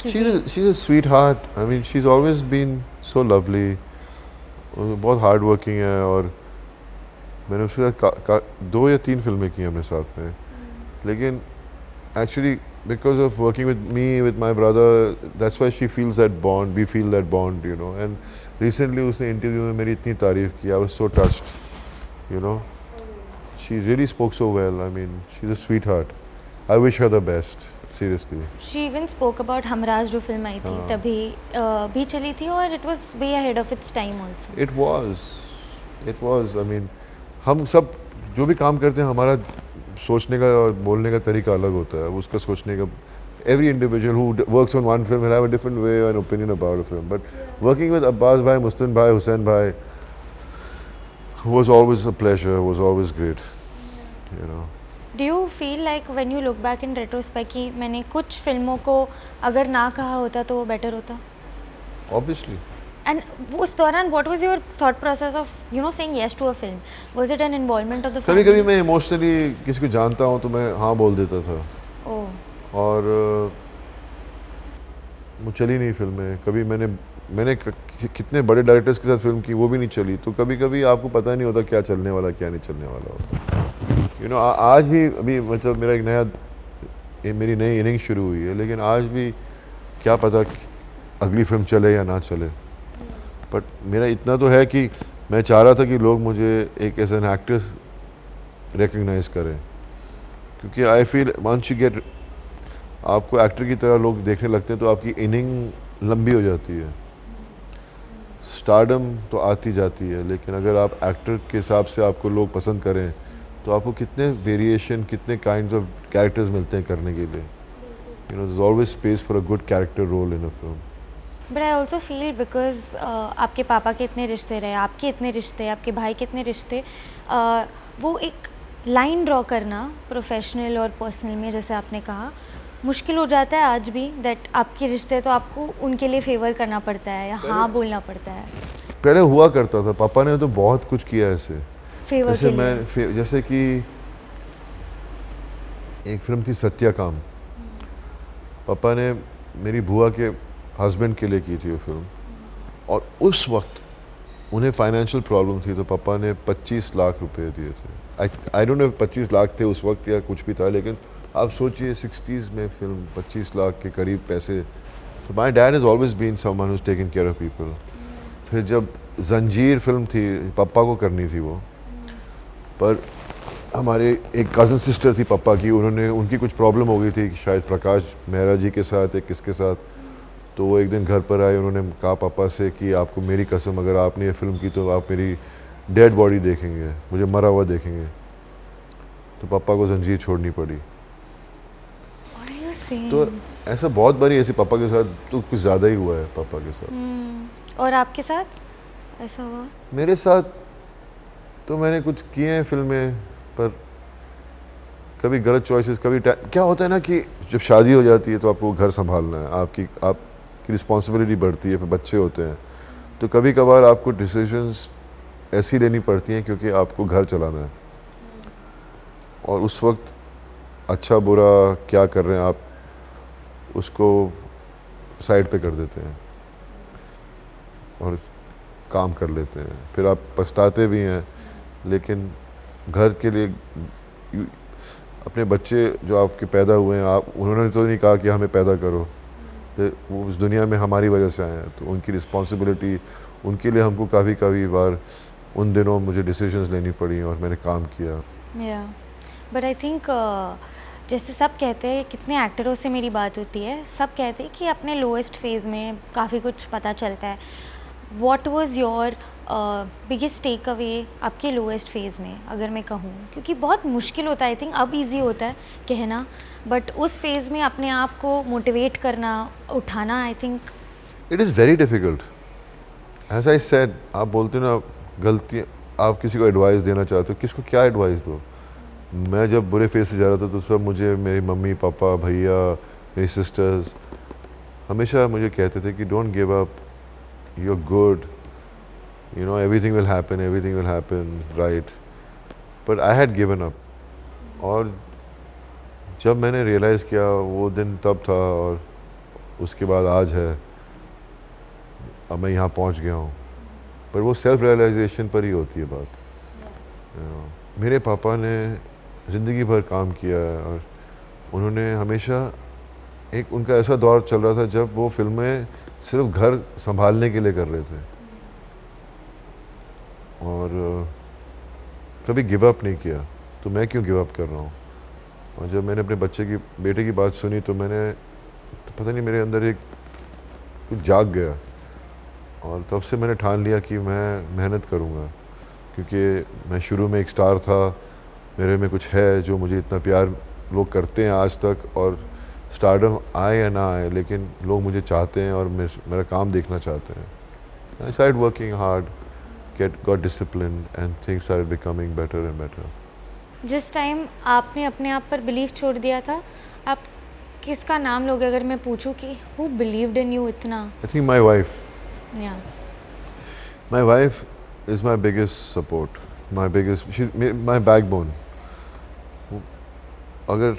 She's a sweetheart. I mean, she's always been so lovely. बहुत हार्ड वर्किंग है और मैंने उसके साथ 2 या 3 फिल्में की हैं अपने साथ में, लेकिन actually because of working with me, with my brother, that's why she feels that bond, we feel that bond, you know. And recently उसने इंटरव्यू में मेरी इतनी तारीफ़ की, आई वाज सो टच्ड, you know. She really spoke so well. I mean, she's a sweetheart. I wish her the best, seriously. She even spoke about Humraaz जो फिल्म आई थी हाँ। तभी भी चली थी और it was way ahead of its time also. It was. I mean, हम सब जो भी काम करते हैं, हमारा सोचने का और बोलने का तरीका अलग होता है। उसका सोचने का, every individual who works on one film will have a different way and opinion about a film. But working with Abbas bhai, Mustin bhai, Hussain bhai was always a pleasure. Was always great. You know. Do you feel like when you look back in retrospect कि मैंने कुछ फिल्मों को अगर ना कहा होता तो वो बेटर होता? Obviously. एंड उस दौरान what was your thought process of you know saying yes to a film? Was it an involvement of the कभी कभी मैं इमोशनली किसी को जानता हूँ तो मैं हाँ बोल देता था, ओह और वो चली नहीं फिल्में। कभी मैंने कितने बड़े डायरेक्टर्स के साथ फिल्म की, वो भी नहीं चली। तो कभी कभी आपको पता नहीं होता क्या चलने वाला, क्या नहीं चलने वाला होता। यू नो, आज भी अभी मतलब मेरा एक मेरी नई इनिंग शुरू हुई है, लेकिन आज भी क्या पता कि अगली फिल्म चले या ना चले। बट मेरा इतना तो है कि मैं चाह रहा था कि लोग मुझे एक एज एन एक्टर रिकग्नाइज करें, क्योंकि I feel once you get, आपको एक्टर की तरह लोग देखने लगते हैं तो आपकी इनिंग लंबी हो जाती है। स्टारडम तो आती जाती है, लेकिन अगर आप एक्टर के हिसाब से आपको लोग पसंद करें तो आपको कितने वेरिएशन, कितने काइंड्स ऑफ कैरेक्टर्स मिलते हैं करने के लिए। You know, there is always space for a good character role in a film. But I also feel because आपके पापा के इतने रिश्ते रहे, आपके इतने रिश्ते, आपके भाई के इतने रिश्ते, वो एक लाइन ड्रॉ करना प्रोफेशनल और पर्सनल में, जैसे आपने कहा, मुश्किल हो जाता है आज भी। दैट आपके रिश्ते तो आपको उनके लिए फेवर करना पड़ता है या हाँ बोलना पड़ता है। पहले हुआ करता था, पापा ने तो बहुत कुछ किया ऐसे, फेवर जैसे के लिए। जैसे कि एक फिल्म थी सत्याकाम, पापा ने मेरी बुआ के हस्बैंड के लिए की थी वो फिल्म, और उस वक्त उन्हें फाइनेंशियल प्रॉब्लम थी, तो पापा ने 25 लाख रुपए दिए थे। आई डोंट नो 25 लाख थे उस वक्त या कुछ भी था, लेकिन आप सोचिए 60s में फिल्म 25 लाख के करीब पैसे। तो my dad is always been someone who's taken care of people. फिर जब जंजीर फिल्म थी, पापा को करनी थी वो, पर हमारे एक कज़न सिस्टर थी पापा की, उनकी कुछ प्रॉब्लम हो गई थी शायद प्रकाश मेहरा जी के साथ या किसके साथ। तो वो एक दिन घर पर आए, उन्होंने कहा पापा से कि आपको मेरी कसम, अगर आपने ये फिल्म की तो आप मेरी डेड बॉडी देखेंगे, मुझे मरा हुआ देखेंगे। तो पापा को जंजीर छोड़नी पड़ी। तो ऐसा बहुत बारी ऐसे पापा के साथ तो कुछ ज़्यादा ही हुआ है पापा के साथ। और आपके साथ ऐसा हुआ? मेरे साथ तो मैंने कुछ किए हैं फिल्में, पर कभी गलत चॉइसेस, कभी क्या होता है ना कि जब शादी हो जाती है तो आपको घर संभालना है, आपकी रिस्पॉन्सिबिलिटी बढ़ती है, फिर बच्चे होते हैं, तो कभी कभार आपको डिसीजंस ऐसी लेनी पड़ती हैं क्योंकि आपको घर चलाना है। और उस वक्त अच्छा बुरा क्या कर रहे हैं आप, उसको साइड पे कर देते हैं और काम कर लेते हैं। फिर आप पछताते भी हैं, लेकिन घर के लिए अपने बच्चे जो आपके पैदा हुए हैं, उन्होंने तो नहीं कहा कि हमें पैदा करो, वो इस दुनिया में हमारी वजह से आए हैं, तो उनकी रिस्पॉन्सिबिलिटी, उनके लिए हमको काफ़ी बार उन दिनों मुझे डिसीजंस लेनी पड़ी और मैंने काम किया। बट आई थिंक जैसे सब कहते हैं, कितने एक्टरों से मेरी बात होती है, सब कहते हैं कि अपने लोएस्ट फेज़ में काफ़ी कुछ पता चलता है। What was your biggest takeaway आपके लोएस्ट फेज़ में, अगर मैं कहूँ, क्योंकि बहुत मुश्किल होता है, आई थिंक अब इजी होता है कहना, बट उस फेज़ में अपने आप को मोटिवेट करना, उठाना, I think it is very difficult. As I said, आप बोलते हो ना गलती, आप किसी को एडवाइस देना चाहते हो, किसको क्या एडवाइस दो। मैं जब बुरे फेज से जा रहा था तो सब मुझे मेरी मम्मी पापा भैया मेरी सिस्टर्स हमेशा मुझे कहते थे कि don't give up, you are good, you know everything will happen right. But I had given up, और जब मैंने रियलाइज़ किया वो दिन तब था, और उसके बाद आज है, अब मैं यहाँ पहुँच गया हूँ। पर वो सेल्फ रियलाइजेशन पर ही होती है बात। मेरे पापा ने ज़िंदगी भर काम किया है, और उन्होंने हमेशा एक उनका ऐसा दौर चल रहा था जब वो फिल्में सिर्फ घर संभालने के लिए कर रहे थे, और कभी गिव अप नहीं किया। तो मैं क्यों गिव अप कर रहा हूँ। और जब मैंने अपने बेटे की बात सुनी तो मैंने तो पता नहीं मेरे अंदर एक कुछ जाग गया, और तब से मैंने ठान लिया कि मैं मेहनत करूँगा, क्योंकि मैं शुरू में एक स्टार था, मेरे में कुछ है जो मुझे इतना प्यार लोग करते हैं आज तक, और स्टारडम आए या ना आए लेकिन लोग मुझे चाहते हैं और मेरा काम देखना चाहते हैं। I started working hard, got discipline, and things started becoming better and better. जिस टाइम आपने अपने आप पर बिलीव छोड़ दिया था, आप किसका नाम लोगे अगर मैं पूछूं कि हु बिलीव्ड इन यू इतना? I think my wife. या My wife is my biggest support, she's my backbone. अगर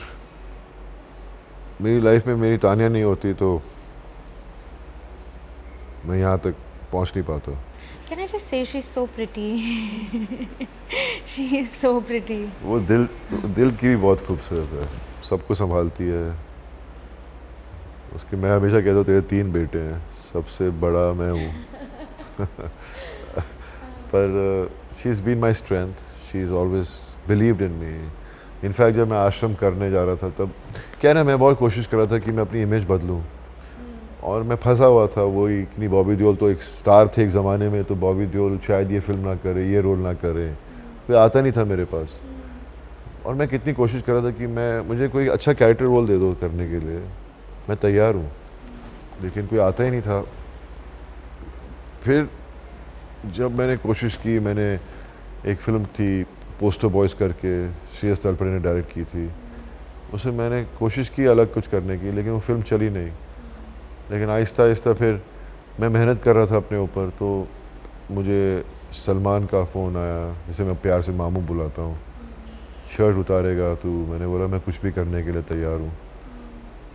मेरी लाइफ में मेरी तानिया नहीं होती तो मैं यहाँ तक पहुँच नहीं पाता। Can I just say she is so pretty? She is so pretty. वो दिल की भी बहुत खूबसूरत है, सबको संभालती है। उसके मैं हमेशा कहता हूँ तेरे 3 बेटे हैं, सबसे बड़ा मैं हूँ। पर she is been my strength, she is always believed in me. In fact जब मैं आश्रम करने जा रहा था तब क्या ना, मैं बहुत कोशिश कर रहा था कि मैं अपनी इमेज बदलूं, और मैं फंसा हुआ था। वही कि बॉबी देओल तो एक स्टार थे एक ज़माने में, तो बॉबी देओल शायद ये फिल्म ना करे, ये रोल ना करे, कोई आता नहीं था मेरे पास। और मैं कितनी कोशिश कर रहा था कि मुझे कोई अच्छा कैरेक्टर रोल दे दो करने के लिए, मैं तैयार हूँ, लेकिन कोई आता ही नहीं था। फिर जब मैंने कोशिश की, मैंने एक फ़िल्म थी पोस्टर बॉयज़ करके, श्रेयस तलपड़े ने डायरेक्ट की थी, उसे मैंने कोशिश की अलग कुछ करने की, लेकिन वो फिल्म चली नहीं। लेकिन आहिस्ता आहिस्ता फिर मैं मेहनत कर रहा था अपने ऊपर, तो मुझे सलमान का फ़ोन आया, जिसे मैं प्यार से मामू बुलाता हूँ। शर्ट उतारेगा तू? मैंने बोला मैं कुछ भी करने के लिए तैयार हूँ।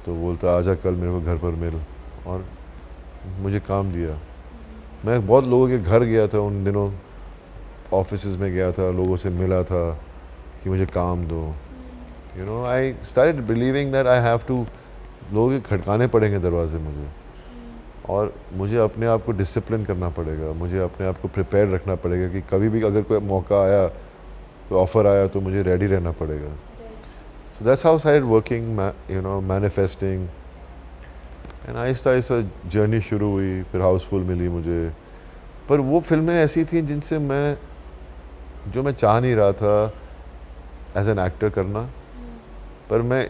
तो बोलता आजा कल मेरे को घर पर मिल, और मुझे काम दिया। मैं बहुत लोगों के घर गया था उन दिनों, ऑफिसेज में गया था, लोगों से मिला था कि मुझे काम दो। You know, I started believing that I have to, लोगों के खटकाने पड़ेंगे दरवाजे मुझे, और मुझे अपने आप को डिसिप्लिन करना पड़ेगा, मुझे अपने आप को प्रिपेयर रखना पड़ेगा कि कभी भी अगर कोई मौका आया, कोई ऑफ़र आया, तो मुझे रेडी रहना पड़ेगा। So that's how started working, you know, manifesting, and Aahista Aahista journey शुरू हुई। फिर हाउसफुल मिली मुझे, पर वो फिल्में ऐसी थी जिनसे जो मैं चाह नहीं रहा था एज एन एक्टर करना, पर मैं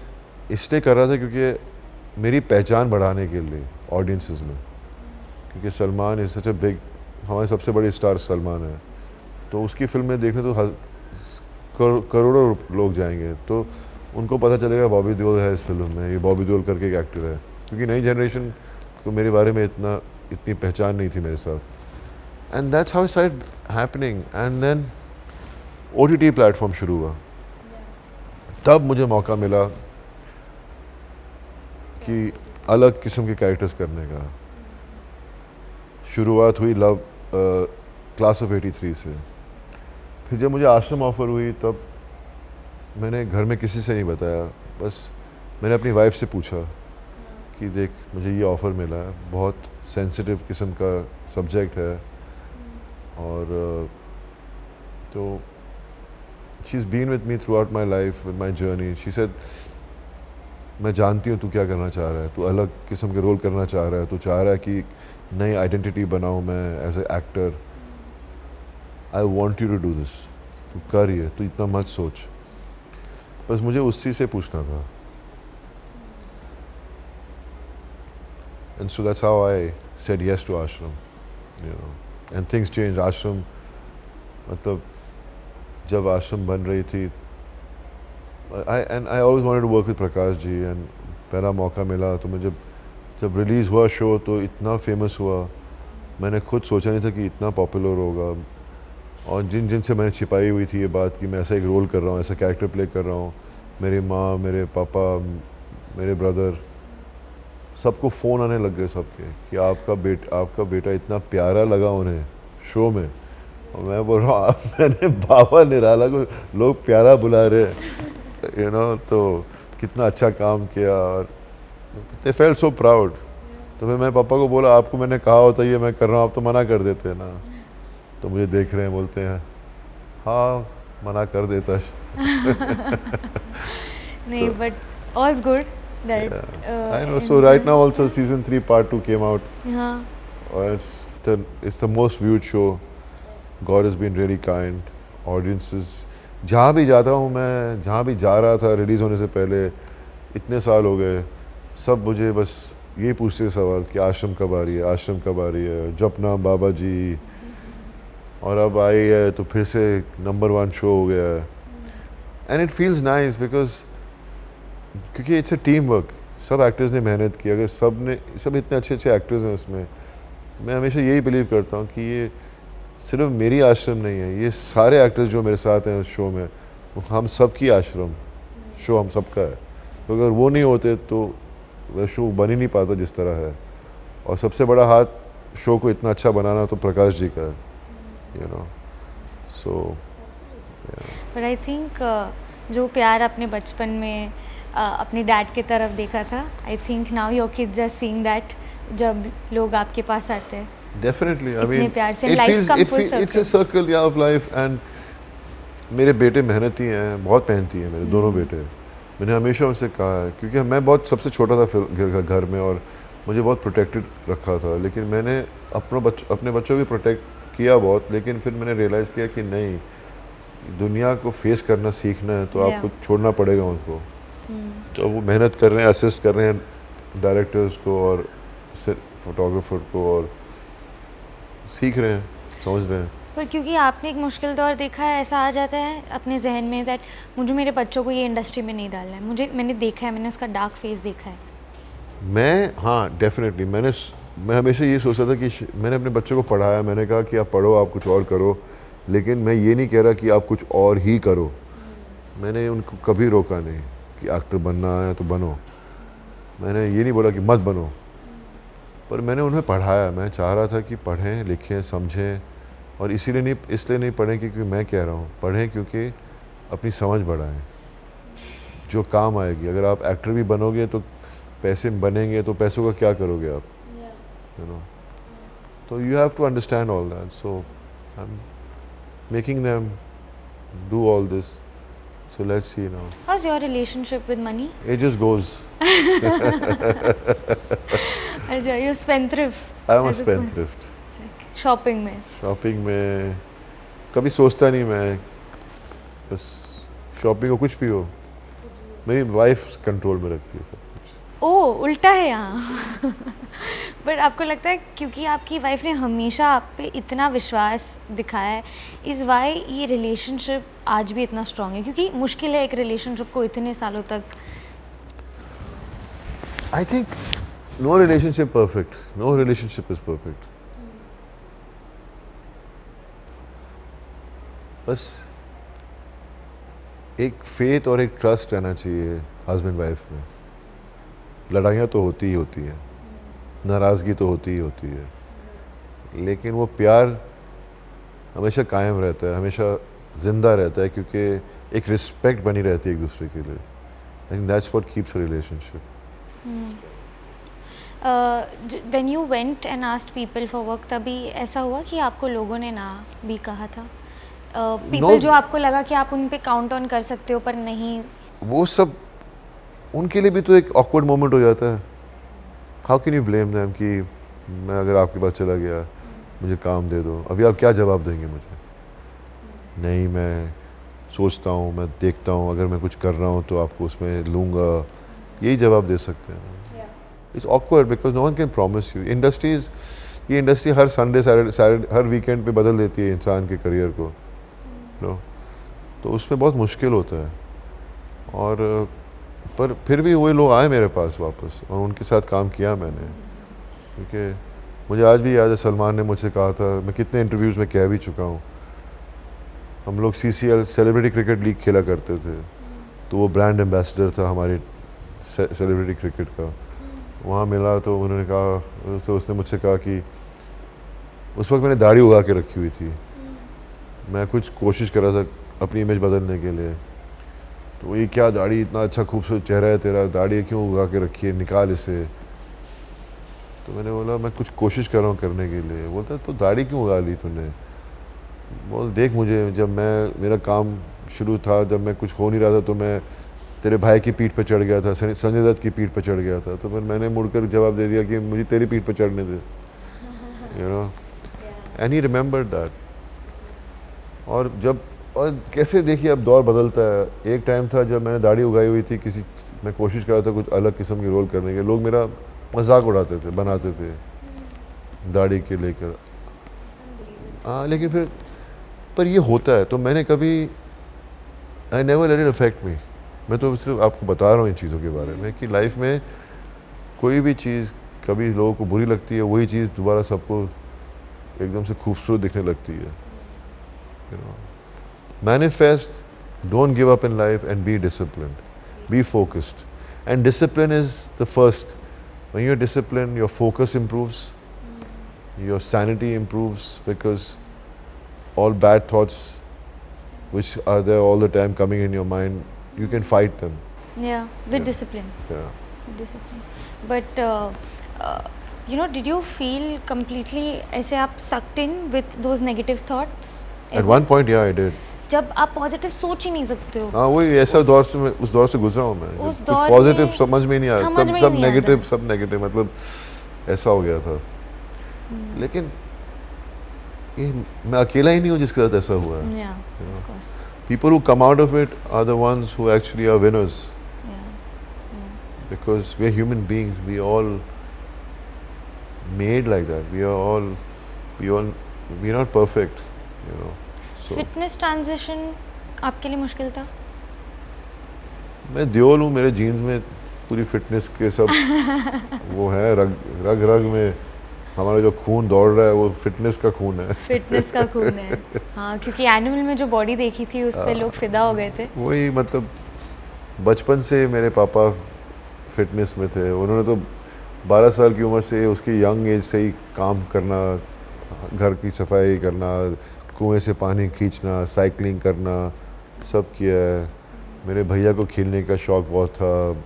इसलिए कर रहा था क्योंकि मेरी पहचान बढ़ाने के लिए ऑडियंसेस में, क्योंकि Salman is such a big, हमारे सबसे बड़े स्टार सलमान है, तो उसकी फिल्में देखने तो करोड़ों लोग जाएंगे, तो उनको पता चलेगा बॉबी देओल है इस फिल्म में, ये बॉबी देओल करके एक एक्टर है, क्योंकि नई जनरेशन को मेरे बारे में इतनी पहचान नहीं थी मेरे साथ। And that's how it started happening, and then OTT platform शुरू हुआ, तब मुझे मौका मिला कि अलग किस्म के कैरेक्टर्स करने का। शुरुआत हुई क्लास ऑफ 83 से। फिर जब मुझे आश्रम ऑफ़र हुई तब मैंने घर में किसी से नहीं बताया, बस मैंने अपनी वाइफ से पूछा कि देख मुझे ये ऑफ़र मिला है, बहुत सेंसिटिव किस्म का सब्जेक्ट है, और तो she is been with me throughout my life, with my journey. She said मैं जानती हूँ तू क्या करना चाह रहा है, तू अलग किस्म के रोल करना चाह रहा है, तू चाह रहा है कि नई आइडेंटिटी बनाऊँ मैं as a actor, I want you to do this, तू कर ये, तू इतना मत सोच। बस मुझे उसी से पूछना था। And so that's how I said yes to Ashram, you know. And things changed. Ashram, मतलब जब आश्रम बन रही थी, I always wanted to work with Prakash ji, and पहला मौका मिला तो मुझे जब रिलीज़ हुआ शो तो इतना फेमस हुआ, मैंने खुद सोचा नहीं था कि इतना पॉपुलर होगा। और जिन से मैंने छिपाई हुई थी ये बात कि मैं ऐसा एक रोल कर रहा हूँ, ऐसा कैरेक्टर प्ले कर रहा हूँ, मेरी माँ, मेरे पापा, मेरे ब्रदर, सबको फ़ोन आने लग गए सबके कि आपका बेटा इतना प्यारा लगा उन्हें शो में। और मैं बोल रहा हूँ मैंने बाबा निराला को लोग प्यारा बुला रहे, यू नो, तो कितना अच्छा काम किया। और दे फेल्ट सो प्राउड। तो फिर मैं पापा को बोला आपको मैंने कहा होता ये मैं कर रहा हूँ, आप तो मना कर देते ना। तो मुझे देख रहे हैं, बोलते हैं हाँ मना कर देता। नहीं, but all's good that I know. So right now also season 3 part 2 came out. हाँ, It's the most viewed show. God has been really kind. Audiences, जहाँ भी जाता हूँ मैं, जहाँ भी जा रहा था रिलीज़ होने से पहले, इतने साल हो गए, सब मुझे बस ये पूछते सवाल कि आश्रम कब आ रही है, आश्रम कब आ रही है, जपना बाबा जी। और अब आई है तो फिर से नंबर 1 शो हो गया है। And it feels nice because क्योंकि इट्स अ टीम वर्क, सब एक्टर्स ने मेहनत की। अगर सब इतने अच्छे अच्छे एक्टर्स हैं उसमें, मैं हमेशा यही बिलीव करता हूँ कि ये सिर्फ मेरी आश्रम नहीं है, ये सारे एक्टर्स जो मेरे साथ हैं उस शो में, हम सब की आश्रम शो हम सबका है। तो अगर वो नहीं होते तो वह शो बन ही नहीं पाता जिस तरह है। और सबसे बड़ा हाथ शो को इतना अच्छा बनाना तो प्रकाश जी का है, you know. So but I think जो प्यार अपने बचपन में अपने डैड की तरफ देखा था, I think now your kids are seeing that जब लोग आपके पास आते हैं। Definitely, I इतने mean, प्यार से life come full it's a circle yeah, of life. And मेरे बेटे मेहनती हैं, बहुत मेहनती हैं मेरे दोनों बेटे। मैंने हमेशा उनसे कहा है, क्योंकि मैं बहुत सबसे छोटा था घर में और मुझे बहुत प्रोटेक्टेड रखा था, लेकिन मैंने अपने बच्चों को प्रोटेक्ट किया बहुत, लेकिन फिर मैंने रियलाइज़ किया कि नहीं, दुनिया को फेस करना सीखना है तो आपको छोड़ना पड़ेगा उनको। तो वो मेहनत कर रहे हैं, असिस्ट कर रहे हैं डायरेक्टर्स को और फोटोग्राफर को, और सीख रहे हैं, समझ रहे हैं। पर क्योंकि आपने एक मुश्किल दौर देखा है, ऐसा आ जाता है अपने जहन में दैट मुझे मेरे बच्चों को ये इंडस्ट्री में नहीं डालना है। मैंने देखा है, मैंने उसका डार्क फेस देखा है। हाँ डेफिनेटली, मैं हमेशा ये सोचता था कि मैंने अपने बच्चों को पढ़ाया, मैंने कहा कि आप पढ़ो, आप कुछ और करो, लेकिन मैं ये नहीं कह रहा कि आप कुछ और ही करो। मैंने उनको कभी रोका नहीं कि एक्टर बनना है तो बनो, मैंने ये नहीं बोला कि मत बनो, पर मैंने उन्हें पढ़ाया। मैं चाह रहा था कि पढ़ें, लिखें, समझें, और इसलिए नहीं पढ़ें क्योंकि मैं कह रहा हूँ, पढ़ें क्योंकि अपनी समझ बढ़ाएं जो काम आएगी। अगर आप एक्टर भी बनोगे तो पैसे बनेंगे, तो पैसों का क्या करोगे आप, यू नो। तो you have to understand all that. So I am making them do all this. So let's see now. How's your relationship with money? It just goes. अच्छा, you spendthrift. I'm a spendthrift. Shopping में? शॉपिंग में कभी सोचता नहीं मैं, बस शॉपिंग हो कुछ भी हो, मेरी वाइफ कंट्रोल में रखती है सब कुछ। ओह, उल्टा है यहाँ। बट आपको लगता है क्योंकि आपकी वाइफ ने हमेशा आप पे इतना विश्वास दिखाया है, इज़ वाई ये रिलेशनशिप आज भी इतना स्ट्रॉन्ग है? क्योंकि मुश्किल है एक रिलेशनशिप को इतने सालों तक। I think no relationship perfect, no relationship is perfect. बस एक फेथ और एक ट्रस्ट रहना चाहिए हस्बैंड वाइफ में। लड़ाइयाँ तो होती ही होती हैं, नाराज़गी तो होती ही होती है, लेकिन वो प्यार हमेशा कायम रहता है, हमेशा ज़िंदा रहता है, क्योंकि एक रिस्पेक्ट बनी रहती है एक दूसरे के लिए। आई think that's what keeps a relationship. When you went and asked people for work, तभी ऐसा हुआ कि आपको लोगों ने ना भी कहा था? पीपल जो आपको लगा कि आप उन पे काउंट ऑन कर सकते हो पर नहीं, वो सब उनके लिए भी तो एक ऑकवर्ड मोमेंट हो जाता है। How can you blame them कि मैं अगर आपके पास चला गया, मुझे काम दे दो, अभी आप क्या जवाब देंगे मुझे? नहीं, मैं सोचता हूँ, मैं देखता हूँ, अगर मैं कुछ कर रहा हूँ तो आपको उसमें लूँगा, यही जवाब दे सकते हैं. It's awkward because no one can promise you. ये इंडस्ट्री हर संडे सैटरडे हर वीकेंड पे बदल देती है इंसान के करियर को, नो. तो उसमें बहुत मुश्किल होता है. और पर फिर भी वही लोग आए मेरे पास वापस और उनके साथ काम किया मैंने. क्योंकि मुझे आज भी याद है, सलमान ने मुझसे कहा था, मैं कितने इंटरव्यूज़ में कह भी चुका हूँ, हम लोग CCL सेलिब्रिटी क्रिकेट लीग खेला करते थे, तो वो ब्रांड एम्बेसडर था हमारे सेलिब्रिटी क्रिकेट का. वहाँ मिला तो उन्होंने कहा, तो उसने मुझसे कहा कि उस वक्त मैंने दाढ़ी उगा के रखी हुई थी, मैं कुछ कोशिश कर रहा था अपनी इमेज बदलने के लिए. तो ये क्या दाढ़ी, इतना अच्छा खूबसूरत चेहरा है तेरा, दाढ़ी क्यों उगा के रखी है, निकाल इसे. तो मैंने बोला मैं कुछ कोशिश कर रहा हूँ करने के लिए. बोलता तो दाढ़ी क्यों उगा ली तूने? बोल देख मुझे, जब मेरा काम शुरू था, जब मैं कुछ हो नहीं रहा था तो मैं तेरे भाई की पीठ पर चढ़ गया था, संजय दत्त की पीठ पर चढ़ गया था. तो फिर मैंने मुड़कर जवाब दे दिया कि मुझे तेरी पीठ पर चढ़ने दे, you know. And he remembered that. और कैसे देखिए अब दौर बदलता है. एक टाइम था जब मैंने दाढ़ी उगाई हुई थी, मैं कोशिश कर रहा था कुछ अलग किस्म की रोल करने के, लोग मेरा मजाक उड़ाते थे, बनाते थे दाढ़ी के लेकर. हाँ, लेकिन फिर पर ये होता है, तो मैंने कभी, I never let it affect me. मैं तो सिर्फ आपको बता रहा हूँ इन चीज़ों के बारे में कि लाइफ में कोई भी चीज़ कभी लोगों को बुरी लगती है, वही चीज़ दोबारा सबको एकदम से खूबसूरत दिखने लगती है. You know, manifest, don't give up in life and be disciplined, be focused. And discipline is the first. When you're disciplined, your focus improves, your sanity improves, because all bad thoughts which are there all the time coming in your mind, you can fight them. Yeah, with Yeah. discipline. Yeah. With discipline. But you know, did you feel completely ऐसे आप sucked in with those negative thoughts? At one point, yeah, I did. जब आप पॉजिटिव सोच ही नहीं सकते हो. हाँ, वही ऐसा दौर से मैं उस दौर से गुजरा हूँ मैं. उस कुछ दौर पॉजिटिव में समझ में नहीं आया, समझ में सब नहीं आता. नेगेटिव, सब नेगेटिव, मतलब ऐसा हो गया था. लेकिन ये मैं अकेला ही नहीं हूँ जिसके साथ ऐसा हुआ है. Yeah, of course. People who come out of it are the ones who actually are winners, Yeah. because we are human beings. We all made like that. We are not perfect, you know. So fitness transition आपके लिए मुश्किल था? मैं द्योल हूँ, मेरे जीन्स में पूरी फिटनेस के सब वो है, रग रग में हमारा जो खून दौड़ रहा है वो फिटनेस का खून है. फिटनेस का खून है. हाँ, क्योंकि एनिमल में जो बॉडी देखी थी उस पे लोग फिदा हो गए थे. वही, मतलब बचपन से मेरे पापा फिटनेस में थे. उन्होंने तो 12 साल की उम्र से, उसकी यंग एज से ही काम करना, घर की सफाई करना, कुएं से पानी खींचना, साइकिलिंग करना, सब किया है. मेरे भैया को खेलने का शौक़ बहुत था,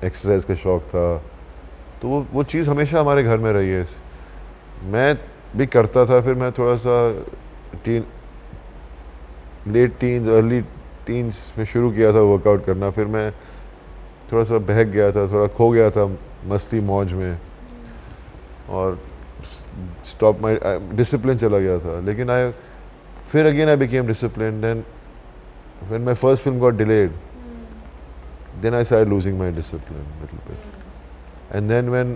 एक्सरसाइज का शौक़ था, तो वो चीज़ हमेशा हमारे घर में रही है. मैं भी करता था. फिर मैं थोड़ा सा लेट टीन्स, अर्ली टीन्स में शुरू किया था वर्कआउट करना. फिर मैं थोड़ा सा बहक गया था, थोड़ा खो गया था मस्ती मौज में, और स्टॉप माई डिसिप्लिन चला गया था. लेकिन फिर again I became disciplined. Then when my first film got delayed, then I started losing my discipline a little bit. And then when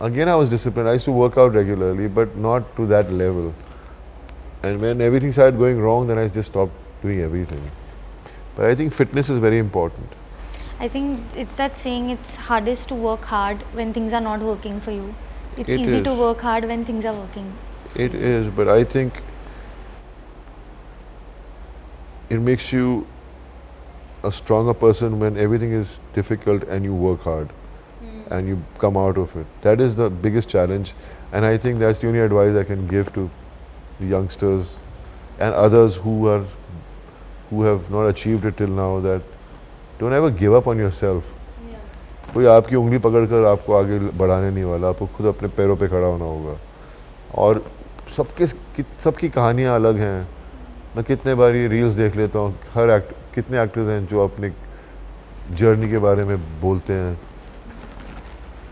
again I was disciplined, I used to work out regularly, but not to that level. And when everything started going wrong, then I just stopped doing everything. But I think fitness is very important. I think it's that saying, it's hardest to work hard when things are not working for you. It's It easy to is. work hard when things are working. It is, but I think it makes you a stronger person when everything is difficult and you work hard and you come out of it. That is the biggest challenge, and I think that's the only advice I can give to the youngsters and others who have not achieved it till now, that don't ever give up on yourself. कोई आपकी उंगली पकड़कर आपको आगे बढ़ाने नहीं वाला, आपको खुद अपने पैरों पे खड़ा होना होगा. और सबकी कहानियाँ अलग हैं. मैं कितने बार ये रील्स देख लेता हूँ, कितने एक्टर्स हैं जो अपने जर्नी के बारे में बोलते हैं,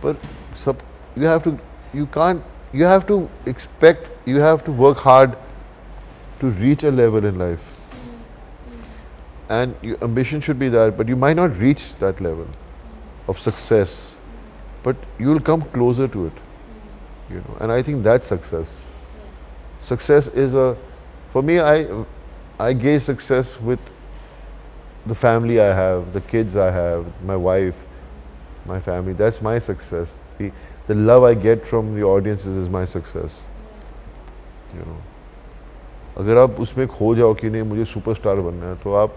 पर सब you have to you can't, you have to expect, you have to work hard to reach a level in life. And your ambition should be that, but you might not reach that level of success, but you will come closer to it, you know. And I think that's success. Success is for me, I gauge success with the family I have, the kids I have, my wife, my family. That's my success. The love I get from the audiences is my success, you know. अगर आप उसमें खो जाओ कि नहीं मुझे सुपरस्टार बनना है, तो आप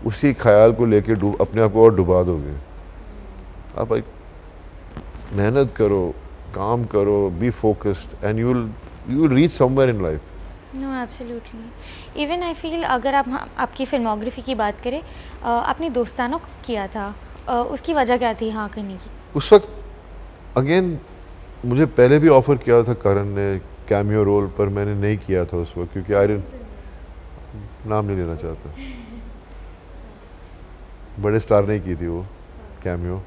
उसी ख्याल को लेके अपने आप को और डुबा दोगे. आप मेहनत करो, काम करो, be focused, and you will reach somewhere in life. No absolutely. Even I feel अगर आप आपकी फिल्मोग्राफी की बात करें, आपने दोस्ताना किया था, उसकी वजह क्या थी हाँ करने की? उस वक्त अगेन मुझे पहले भी ऑफ़र किया था करण ने कैमियो रोल, पर मैंने नहीं किया था उस वक्त, क्योंकि आई डिडंट, नाम नहीं लेना चाहता, बड़े स्टार नहीं की थी वो कैमियो,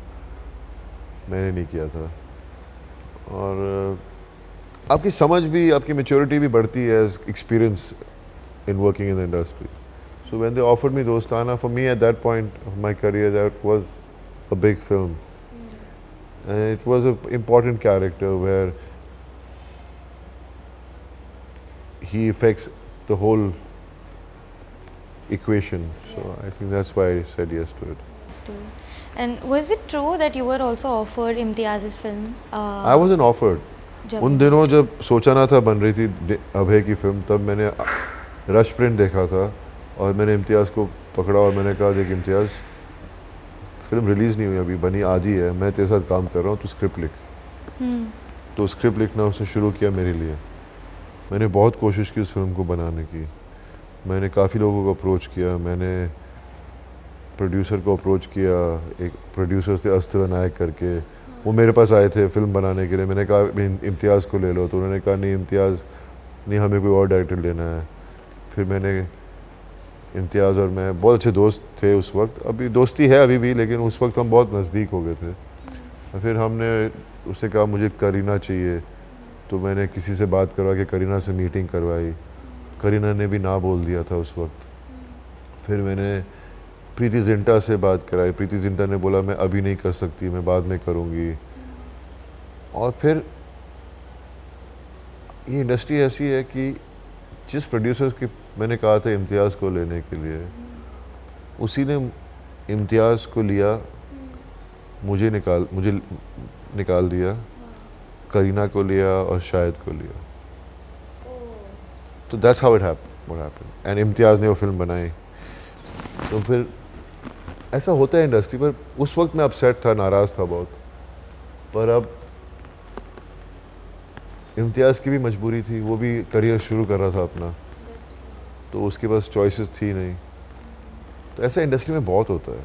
मैंने नहीं किया था. और आपकी समझ भी, आपकी मैच्योरिटी भी बढ़ती है as experience in working in the industry. So when they offered me Dostana, for me at that point of my career that was a big film, and it was a important character where he affects the whole equation. So I think that's why I said yes to it. And was it true that you were also offered इम्तियाज़'s film? I wasn't offered. उन दिनों जब सोचा ना था बन रही थी अभय की फिल्म, तब मैंने रश प्रिंट देखा था और मैंने इम्तियाज़ को पकड़ा और मैंने कहा देख इम्तियाज़, फिल्म रिलीज़ नहीं हुई अभी, बनी आधी है, मैं तेरे साथ काम कर रहा हूँ, तू स्क्रिप्ट लिख. तो स्क्रिप्ट लिखना उसने शुरू किया मेरे लिए. मैंने बहुत कोशिश की उस फिल्म को बनाने की. मैंने काफ़ी लोगों को अप्रोच किया, मैंने प्रोड्यूसर को अप्रोच किया, एक प्रोड्यूसर थे अस्त्र नायक करके, वो मेरे पास आए थे फिल्म बनाने के लिए. मैंने कहा इम्तियाज़ को ले लो, तो उन्होंने कहा नहीं इम्तियाज़ नहीं, हमें कोई और डायरेक्टर लेना है. फिर मैंने इम्तियाज़ और मैं बहुत अच्छे दोस्त थे उस वक्त, अभी दोस्ती है अभी भी, लेकिन उस वक्त हम बहुत नज़दीक हो गए थे. फिर हमने उससे कहा मुझे करीना चाहिए, तो मैंने किसी से बात करवा के करीना से मीटिंग करवाई. करीना ने भी ना बोल दिया था उस वक्त. फिर मैंने प्रीति जिंटा से बात कराई, प्रीति जिंटा ने बोला मैं अभी नहीं कर सकती, मैं बाद में करूँगी. और फिर ये इंडस्ट्री ऐसी है कि जिस प्रोड्यूसर की मैंने कहा था इम्तियाज़ को लेने के लिए, उसी ने इम्तियाज़ को लिया, मुझे निकाल दिया, करीना को लिया और शाहिद को लिया. तो that's how it happened. And Imtiaz ने वो फिल्म बनाई. तो फिर ऐसा होता है इंडस्ट्री पर. उस वक्त मैं अपसेट था, नाराज़ था बहुत, पर अब इम्तियाज़ की भी मजबूरी थी, वो भी करियर शुरू कर रहा था अपना, तो उसके पास चॉइसेस थी नहीं. तो ऐसा इंडस्ट्री में बहुत होता है.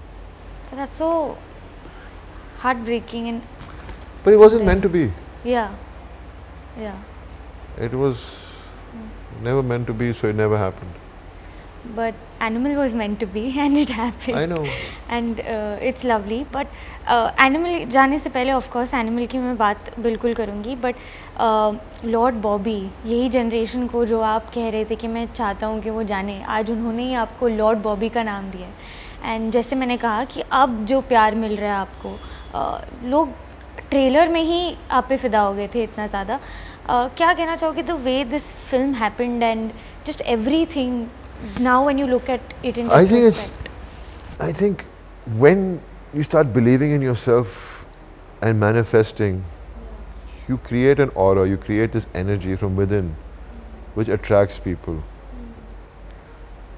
That's so heartbreaking and. But it wasn't meant to be. Yeah. It was never meant to be, so it never happened. But Animal was meant to be and it happened. I know. And it's lovely. But Animal जाने से पहले of course Animal की मैं बात बिल्कुल करूँगी. But लॉर्ड बॉबी, यही जनरेशन को जो आप कह रहे थे कि मैं चाहता हूँ कि वो जाने, आज उन्होंने ही आपको लॉर्ड बॉबी का नाम दिया है. एंड जैसे मैंने कहा कि अब जो प्यार मिल रहा है आपको, लोग ट्रेलर में ही आप पे फिदा हो गए थे इतना ज़्यादा. क्या कहना चाहोगे the way this film happened and just everything now when you look at it in retrospect? I think when you start believing in yourself and manifesting, you create an aura, you create this energy from within which attracts people.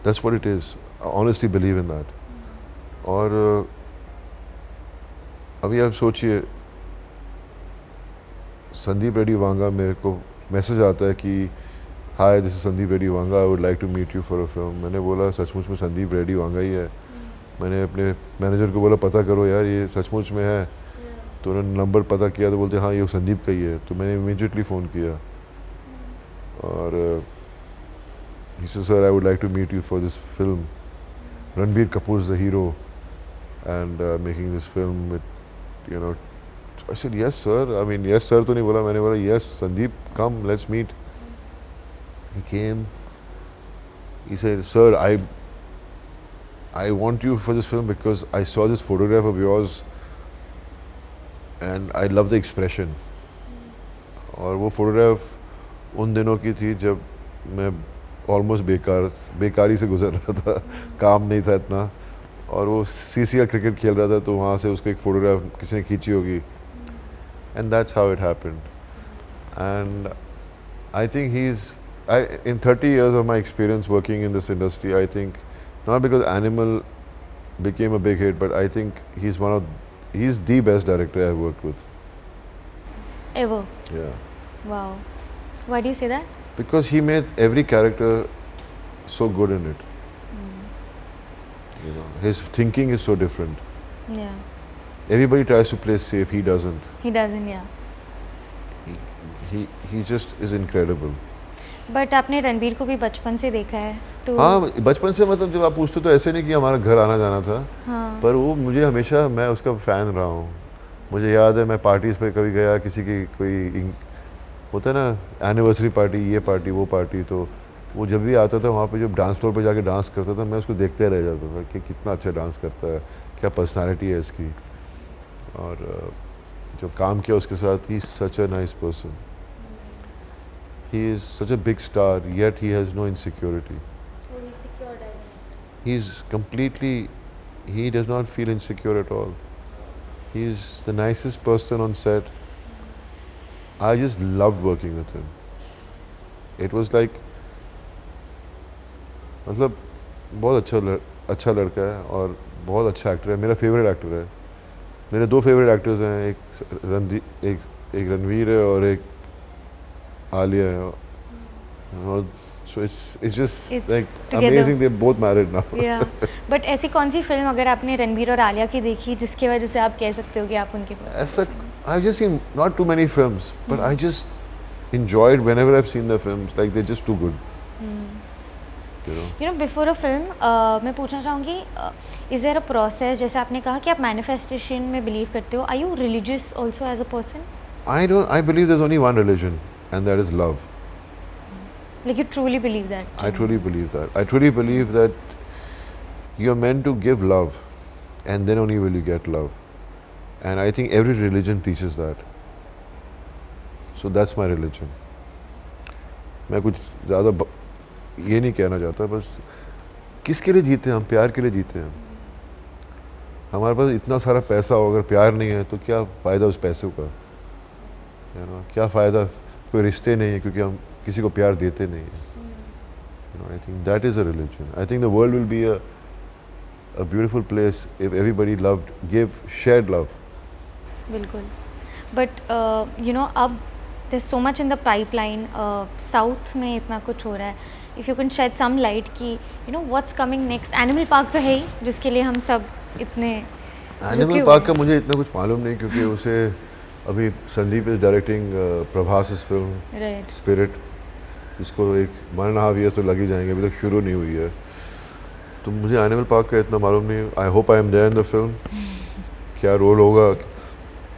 That's what it is. I honestly believe in that. और अभी आप सोचिए, संदीप रेड्डी वांगा, मेरे को मैसेज आता है कि hi this is Sandeep Reddy Vanga, I would like to meet you for a film. मैंने बोला सचमुच में संदीप रेड्डी वांगा ही है? मैंने अपने मैनेजर को बोला पता करो यार ये सचमुच में है. तो उन्होंने नंबर पता किया तो बोलते हाँ ये संदीप का ही है. तो मैंने इमीडिएटली फ़ोन किया और he said sir I would like to meet you for this film. Ranbir Kapoor is the hero and making this film with I said, yes sir. I mean, yes sir तो नहीं बोला मैंने, बोला yes Sandeep, come let's meet. He came. He said, sir, I want you for this film because I saw this photograph of yours and I love the expression. और वो फोटोग्राफ उन दिनों की थी जब मैं ऑलमोस्ट बेकारी से गुजर रहा था, काम नहीं था इतना, और वो CCL क्रिकेट खेल रहा था, तो वहाँ से उसको एक फ़ोटोग्राफ किसी ने खींची होगी, and that's how it happened. And I think he is, in 30 years of my experience working in this industry, I think not because Animal became a big hit, but I think he's the best director I've worked with. Ever? Yeah. Wow. Why do you say that? Because he made every character so good in it. You know, his thinking is so different. Yeah. Everybody tries to play safe, he doesn't. He doesn't, yeah. He just is incredible. But आपने रणबीर को भी बचपन से देखा है तो हाँ, बचपन से, मतलब जब आप पूछते तो ऐसे नहीं कि हमारा घर आना जाना था. हाँ. पर वो मुझे हमेशा, मैं उसका फ़ैन रहा हूँ. मुझे याद है मैं पार्टीज़ पे कभी गया, किसी की कोई होता है ना एनिवर्सरी पार्टी, ये पार्टी वो पार्टी, तो वो जब भी आता था वहाँ पे, जब डांस फ्लोर पे जाके डांस करता था, मैं उसको देखते रह जाता था कि कितना अच्छा डांस करता है, क्या पर्सनालिटी है इसकी. और जब काम किया उसके साथ, he is such a nice person. He is such a big star, yet he has no insecurity. So he's secure, doesn't he? He's completely, he does not feel insecure at all. He's the nicest person on set. I just loved working with him. It was like, मतलब बहुत अच्छा लड़का है और बहुत अच्छा एक्टर है. मेरा फेवरेट एक्टर है. मेरे दो फेवरेट एक्टर्स हैं, एक रणवीर है और एक आलिया है. So it's just like together. amazing. They're both married now. Yeah. But ऐसी कौन सी फिल्म अगर आपने रणबीर और आलिया की देखी जिसकी वजह से आप कह सकते हो कि आप उनके ऐसा, I've just seen not too many films, but I just enjoyed whenever I've seen the films. Like they're just too good. You know, before a film, मैं पूछना चाहूँगी, is there a process, जैसे आपने कहा कि आप manifestation में believe करते हो, are you religious also as a person? I don't. I believe there's only one religion, and that is love. Like you truly believe that? I truly believe that. I truly believe that you're meant to give love, and then only will you get love. And I think every religion teaches that. So that's my religion. मैं कुछ ज़्यादा ये नहीं कहना चाहता, बस किसके लिए जीते हैं हम? प्यार के लिए जीते हैं. हमारे पास इतना सारा पैसा हो, अगर प्यार नहीं है तो क्या फ़ायदा उस पैसे का? You know, क्या फ़ायदा? कोई रिश्ते नहीं है क्योंकि हम किसी को प्यार देते नहीं हैं. You know, I think that is a religion. I think the world will be a beautiful place if everybody shared love. बिल्कुल. But you know, अब there's so much in the pipeline. South में इतना कुछ हो रहा है. If you can shed some light कि you know what's coming next. Animal Park तो है ही, जिसके लिए हम सब इतने Animal Park का मुझे इतना कुछ मालूम नहीं, क्योंकि उसे अभी Sandeep is directing Prabhas film spirit, जिसको एक 1.5 years तो लग ही जाएंगे, अभी तक शुरू नहीं हुई है. तो मुझे एनिमल पार्क का इतना मालूम नहीं. I hope I am there in the film. क्या रोल होगा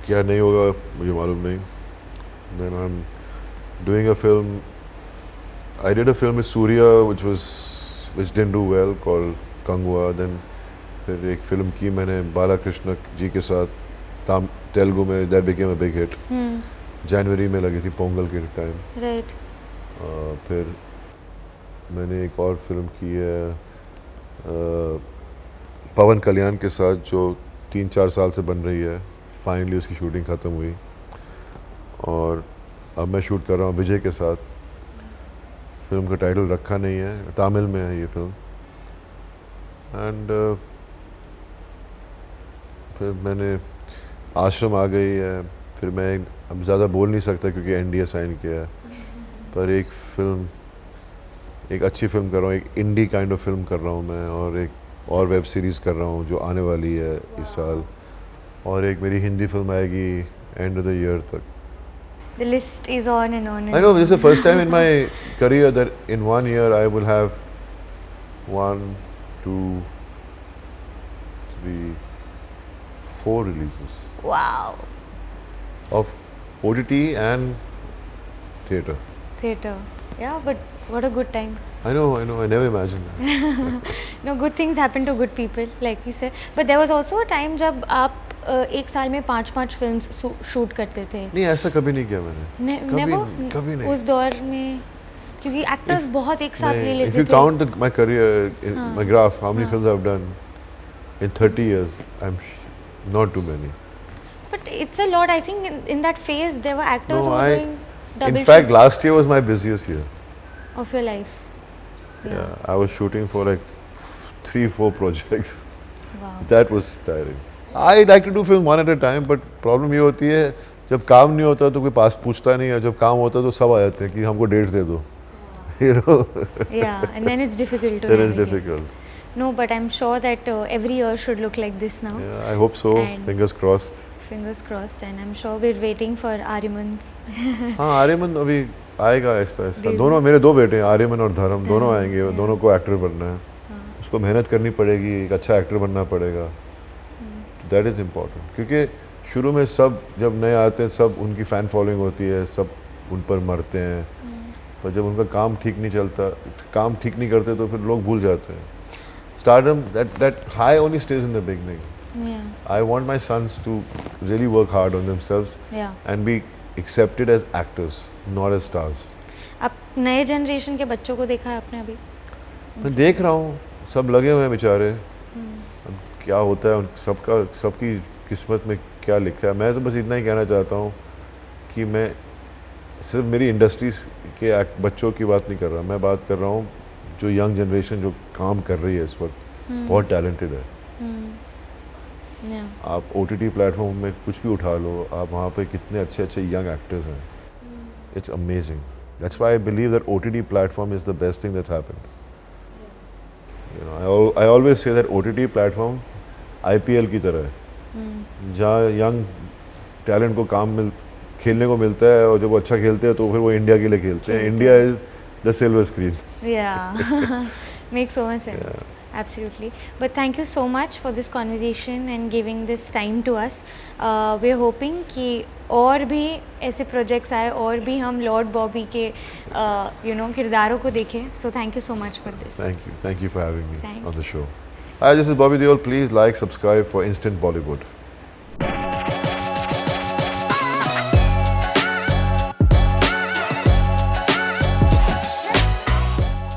क्या नहीं होगा मुझे मालूम नहीं. Then I am doing a film. I did a film with Suriya which didn't do well, called Kanguva. Then फिर एक फिल्म की मैंने बालाकृष्ण जी के साथ तेलुगु में, that became a big hit. जनवरी में लगी थी, पोंगल के टाइम. राइट. फिर मैंने एक और फिल्म की है पवन कल्याण के साथ, जो 3-4 साल से बन रही है. फाइनली उसकी शूटिंग ख़त्म हुई और अब मैं शूट कर रहा हूँ विजय के साथ. फिल्म का टाइटल रखा नहीं है, तमिल में है ये फिल्म. एंड फिर मैंने आश्रम आ गई है. फिर मैं अब ज़्यादा बोल नहीं सकता क्योंकि NDA साइन किया है, पर एक फिल्म, एक अच्छी फिल्म कर रहा हूँ, एक इंडी काइंड ऑफ फिल्म कर रहा हूँ मैं, और एक और वेब सीरीज़ कर रहा हूँ जो आने वाली है इस साल, और एक मेरी हिंदी फिल्म आएगी एंड ऑफ द ईयर तक. The list is on and on. I know, this is the first time in my career that in 1 year I will have 1, 2, 3, 4 releases. Wow. of OTT and theatre. Theatre. Yeah, but what a good time. I know, I never imagined that. No, good things happen to good people, like we said. But there was also a time जब आप एक साल में 5-5 फिल्म्स शूट करते थे. नहीं, ऐसा कभी नहीं किया मैंने. Never? कभी नहीं. उस दौर में क्योंकि एक्टर्स बहुत एक साथ ले लेते If you थे. count my career, my graph, how many films I've done in 30 years, not too many. But it's a lot. I think in that phase there were actors who were doing double In fact, shifts last year was my busiest year. of your life. Yeah, I was shooting for like 3-4 projects. Wow. That was tiring. I like to do film one at a time, but problem ये होती है जब काम नहीं होता तो कोई पास पूछता नहीं है, जब काम होता तो सब आ जाते हैं कि हमको डेट दे दो. You know. Yeah, and then it's difficult to That is navigate. difficult. No, but I'm sure that every year should look like this now. Yeah, I hope so. And- Fingers crossed. Fingers crossed, and I'm sure we're waiting for Aryaman's. हाँ, आर्यमन अभी आएगा आहिस्ता आहिस्ता. Really? दोनों मेरे 2 बेटे हैं, आर्यमन और धर्म, दोनों धर्म, आएंगे. yeah. दोनों को एक्टर बनना है. उसको मेहनत करनी पड़ेगी, एक अच्छा एक्टर बनना पड़ेगा. दैट इज़ इम्पोर्टेंट, क्योंकि शुरू में सब जब नए आते हैं सब उनकी फ़ैन फॉलोइंग होती है, सब उन पर मरते हैं. पर जब उनका काम ठीक नहीं चलता, काम ठीक नहीं करते तो फिर लोग भूल जाते हैं. Stardom, that high only stays in the beginning. Yeah, I want my sons to really work hard on themselves yeah. and be accepted as actors, not as stars. अब नए जनरेशन के बच्चों को देखा है आपने अभी? मैं देख रहा हूँ, सब लगे हुए हैं बेचारे. अब क्या होता है सबकी किस्मत में क्या लिखा है. मैं तो बस इतना ही कहना चाहता हूँ कि मैं सिर्फ मेरी इंडस्ट्री के बच्चों की बात नहीं कर रहा, मैं बात कर रहा हूँ जो यंग जनरेशन जो काम कर रही है इस वक्त, बहुत टैलेंटेड है. Yeah. आप OTT प्लेटफॉर्म में कुछ भी उठा लो, आप वहाँ पे कितने अच्छे अच्छे यंग एक्टर्स हैं. It's amazing. That's why I believe that OTT platform is the best thing that's happened. You know, I always say that OTT platform IPL की तरह है, जहाँ यंग टैलेंट को खेलने को मिलता है, और जब वो अच्छा खेलते हैं तो फिर वो इंडिया के लिए खेलते हैं. India is the silver screen. Yeah. Makes so much sense. Yeah. Absolutely. But thank you so much for this conversation and giving this time to us. We're hoping कि और भी ऐसे projects आए, और भी हम लॉर्ड बॉबी के किरदारों को देखें. So thank you so much for this. Thank you for having me Thank on the show. Hi, this is Bobby Deol. Please like, subscribe for Instant Bollywood.